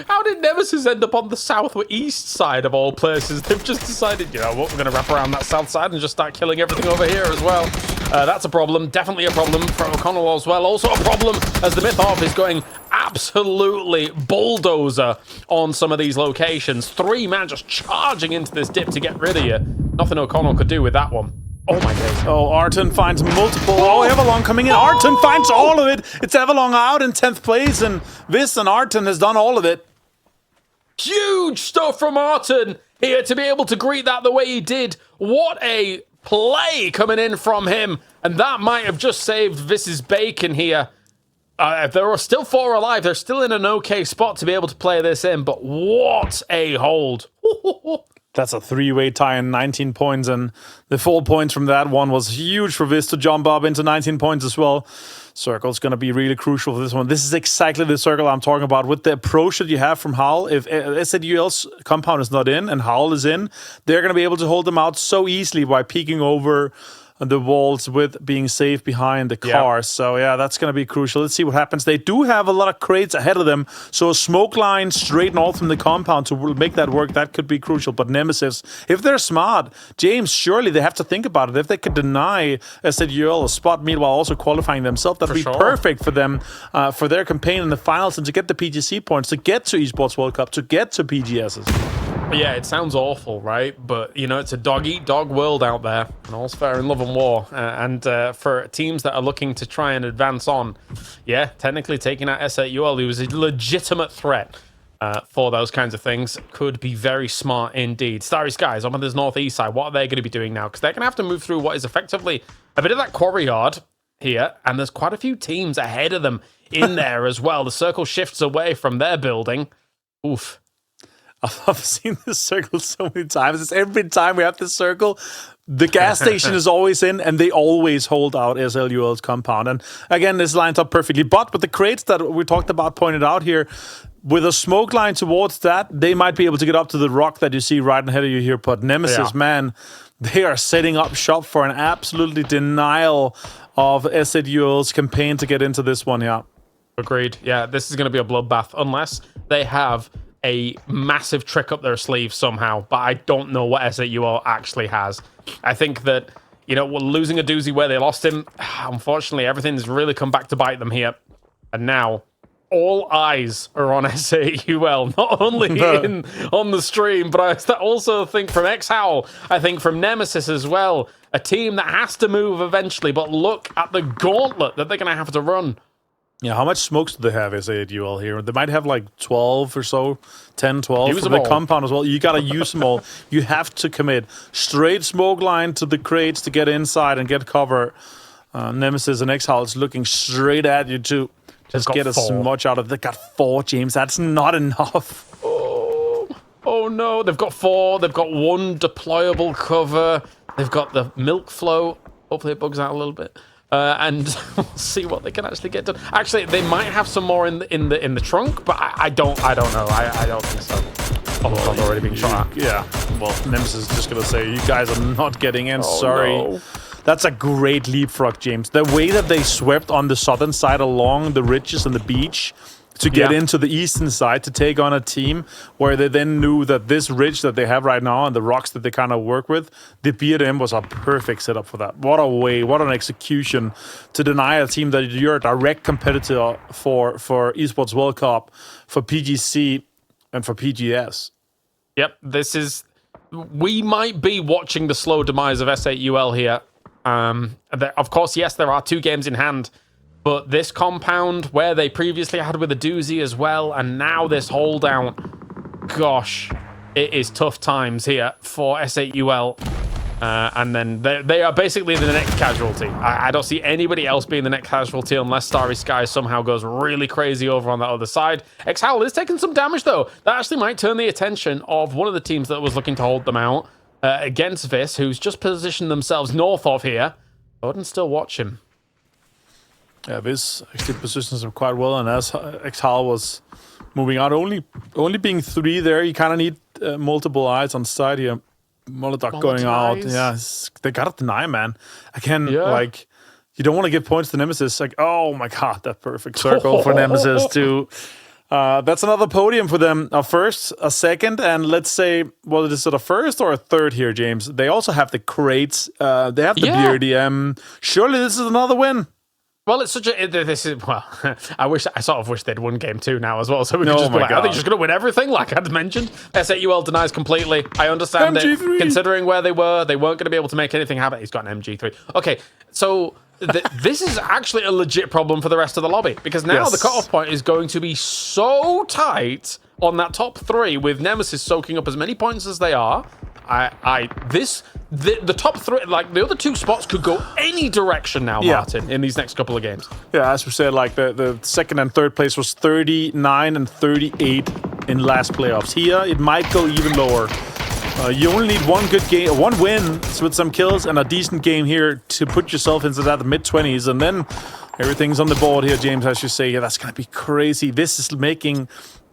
How did Nemesis end up on the south or east side of all places? They've just decided, you know what, we're going to wrap around that south side and just start killing everything over here as well. That's a problem. Definitely a problem for O'Connell as well. Also a problem as the Myth-Off is going absolutely bulldozer on some of these locations. 3 man just charging into this dip to get rid of you. Nothing O'Connell could do with that one. Oh my days. Oh, Arton finds multiple. Oh, Everlong coming in. Arton finds all of it. It's Everlong out in 10th place, and Viz and Arton has done all of it. Huge stuff from Arton here to be able to greet that the way he did. What a play coming in from him. And that might have just saved Viz's bacon here. If there are still 4 alive, they're still in an okay spot to be able to play this in. But what a hold. That's a 3-way tie and 19 points, and the 4 points from that one was huge for Viz to jump up into 19 points as well. Circle's going to be really crucial for this one. This is exactly the circle I'm talking about. With the approach that you have from Howl, if SAUL's compound is not in and Howl is in, they're going to be able to hold them out so easily by peeking over the walls with being safe behind the cars. So yeah, that's going to be crucial. Let's see what happens. They do have a lot of crates ahead of them, so a smoke line straight north from the compound to make that work, that could be crucial. But Nemesis, if they're smart, James, surely they have to think about it. If they could deny SAUL a spot meet while also qualifying themselves, that'd be perfect for them, for their campaign in the finals and to get the PGC points, to get to Esports World Cup, to get to PGSs. Yeah, it sounds awful, right? But, you know, it's a dog-eat-dog world out there, and all's fair in love and war. And for teams that are looking to try and advance on, yeah, technically taking out SAUL, who was a legitimate threat for those kinds of things, could be very smart indeed. Starry Skies, on this northeast side, what are they going to be doing now? Because they're going to have to move through what is effectively a bit of that quarry yard here, and there's quite a few teams ahead of them in there as well. The circle shifts away from their building. Oof. I've seen this circle so many times. It's every time we have this circle, the gas station is always in, and they always hold out SLUL's compound. And again, this lines up perfectly. But with the crates that we talked about, pointed out here, with a smoke line towards that, they might be able to get up to the rock that you see right ahead of you here. But Nemesis, man, they are setting up shop for an absolutely denial of SLUL's campaign to get into this one, yeah. Agreed. Yeah, this is going to be a bloodbath unless they have a massive trick up their sleeve somehow, but I don't know what SAUL actually has. I think that, you know, we're losing a doozy where they lost him. Unfortunately, everything's really come back to bite them here. And now, all eyes are on SAUL, not only on the stream, but I also think from X-Howl, I think from Nemesis as well, a team that has to move eventually, but look at the gauntlet that they're going to have to run. Yeah, how much smokes do they have, SAUL here? They might have like 12 or so, 10, 12 use from them the all. compound as well. You got to use them all. You have to commit. Straight smoke line to the crates to get inside and get cover. Nemesis and X-Howl is looking straight at you to just get as much out of it. They got 4, James. That's not enough. Oh no, they've got 4. They've got 1 deployable cover. They've got the milk flow. Hopefully it bugs out a little bit. And we'll see what they can actually get done. Actually, they might have some more in the trunk, but I don't know. I don't think so. Although I've already been shot at. Yeah. Well, Nemesis is just gonna say, you guys are not getting in. Sorry. No. That's a great leapfrog, James. The way that they swept on the southern side along the ridges and the beach to get into the eastern side to take on a team where they then knew that this ridge that they have right now and the rocks that they kind of work with, the BM was a perfect setup for that. What a way, what an execution to deny a team that you're a direct competitor for Esports World Cup, for PGC, and for PGS. Yep, this is... We might be watching the slow demise of SAUL here. Of course, yes, there are 2 games in hand, but this compound, where they previously had with a doozy as well, and now this holdout, gosh, it is tough times here for SAUL. And then they are basically the next casualty. I don't see anybody else being the next casualty unless Starry Sky somehow goes really crazy over on that other side. X-Howl is taking some damage, though. That actually might turn the attention of one of the teams that was looking to hold them out. against Vis, who's just positioned themselves north of here. Odin still watch him. Yeah, Vis actually positions him quite well, and as Exhal was moving out, only being 3 there, you kind of need multiple eyes on side here. Molotov going out. Yeah, they gotta deny, man. Again, like, you don't want to give points to Nemesis. Like, oh my god, that perfect circle for Nemesis too. That's another podium for them. A first, a second, and let's say, well, is it a first or a third here, James? They also have the crates. They have the BRDM. Surely this is another win. Well, it's such a. This is I sort of wish they'd won game 2 now as well, so we could just be like, are they just going to win everything? Like I'd mentioned, SAUL denies completely. I understand it, considering where they weren't going to be able to make anything happen. He's got an MG3. Okay, so this is actually a legit problem for the rest of the lobby because now the cutoff point is going to be so tight on that top 3 with Nemesis soaking up as many points as they are. The top 3, like the other 2 spots could go any direction now, Martin, in these next couple of games. Yeah, as we said, like the second and third place was 39 and 38 in last playoffs. Here, it might go even lower. You only need one good game, one win with some kills and a decent game here to put yourself into that mid-20s, and then everything's on the board here, James, as you say. Yeah, that's going to be crazy. This is making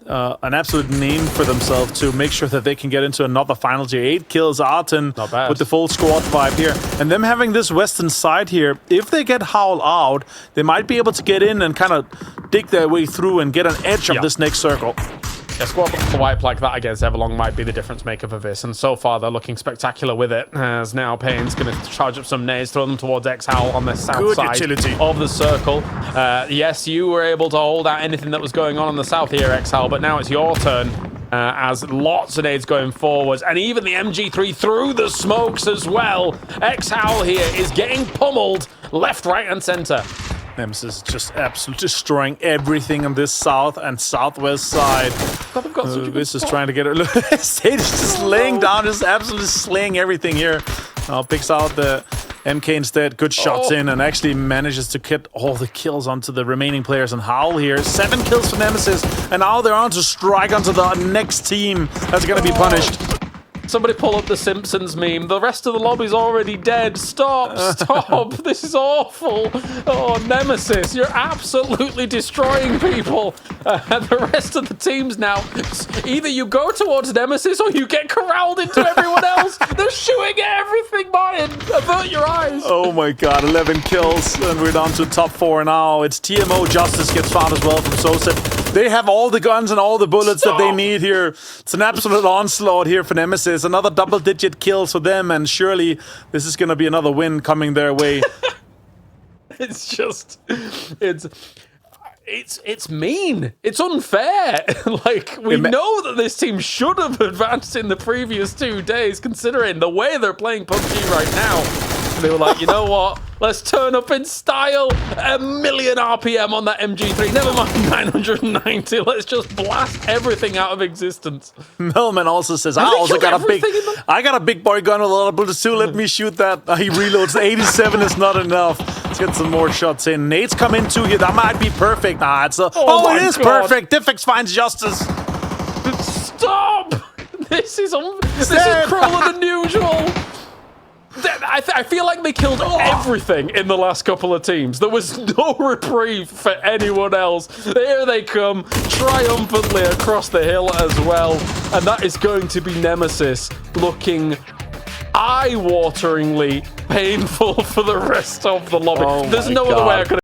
an absolute name for themselves to make sure that they can get into another final tier. 8 kills, Arten with the full squad vibe here. And them having this western side here, if they get Howl out, they might be able to get in and kind of dig their way through and get an edge of this next circle. A squad wipe like that against Everlong might be the difference maker for this, and so far they're looking spectacular with it, as now Payne's going to charge up some nades, throw them towards Exhal on the south side of the circle. Yes, you were able to hold out anything that was going on the south here, Exhal, but now it's your turn, as lots of nades going forwards, and even the MG3 through the smokes as well. Exhal here is getting pummeled left, right, and center. Nemesis just absolutely destroying everything on this south and southwest side. This is trying to get it. State is just laying down, just absolutely slaying everything here. Picks out the MK instead. Good shots in and actually manages to get all the kills onto the remaining players. And Howl here, 7 kills for Nemesis. And now they're on to strike onto the next team that's going to be punished. Somebody pull up the Simpsons meme. The rest of the lobby's already dead. Stop, stop. This is awful. Oh, Nemesis, you're absolutely destroying people. The rest of the teams now, either you go towards Nemesis or you get corralled into everyone else. They're shooting at everything, Martin. Avert your eyes. Oh my god, 11 kills. And we're down to top 4 now. It's TMO. Justice gets found as well from Soset. They have all the guns and all the bullets that they need here. It's an absolute onslaught here for Nemesis. Another double-digit kills for them, and surely this is going to be another win coming their way. It's just, it's mean. It's unfair. Like, we know that this team should have advanced in the previous 2 days, considering the way they're playing PUBG right now. They were like, you know what? Let's turn up in style. 1,000,000 RPM on that MG3. Never mind 990. Let's just blast everything out of existence. Melman also says, I got a big boy gun with a lot of bullets too. Let me shoot that. He reloads. 87 is not enough. Let's get some more shots in. Nades come in too here. That might be perfect. Nah, it is perfect. Diffix finds Justice. Stop! This is crueler than usual. I feel like they killed everything in the last couple of teams. There was no reprieve for anyone else. Here they come, triumphantly across the hill as well. And that is going to be Nemesis looking eye-wateringly painful for the rest of the lobby. There's no other way I could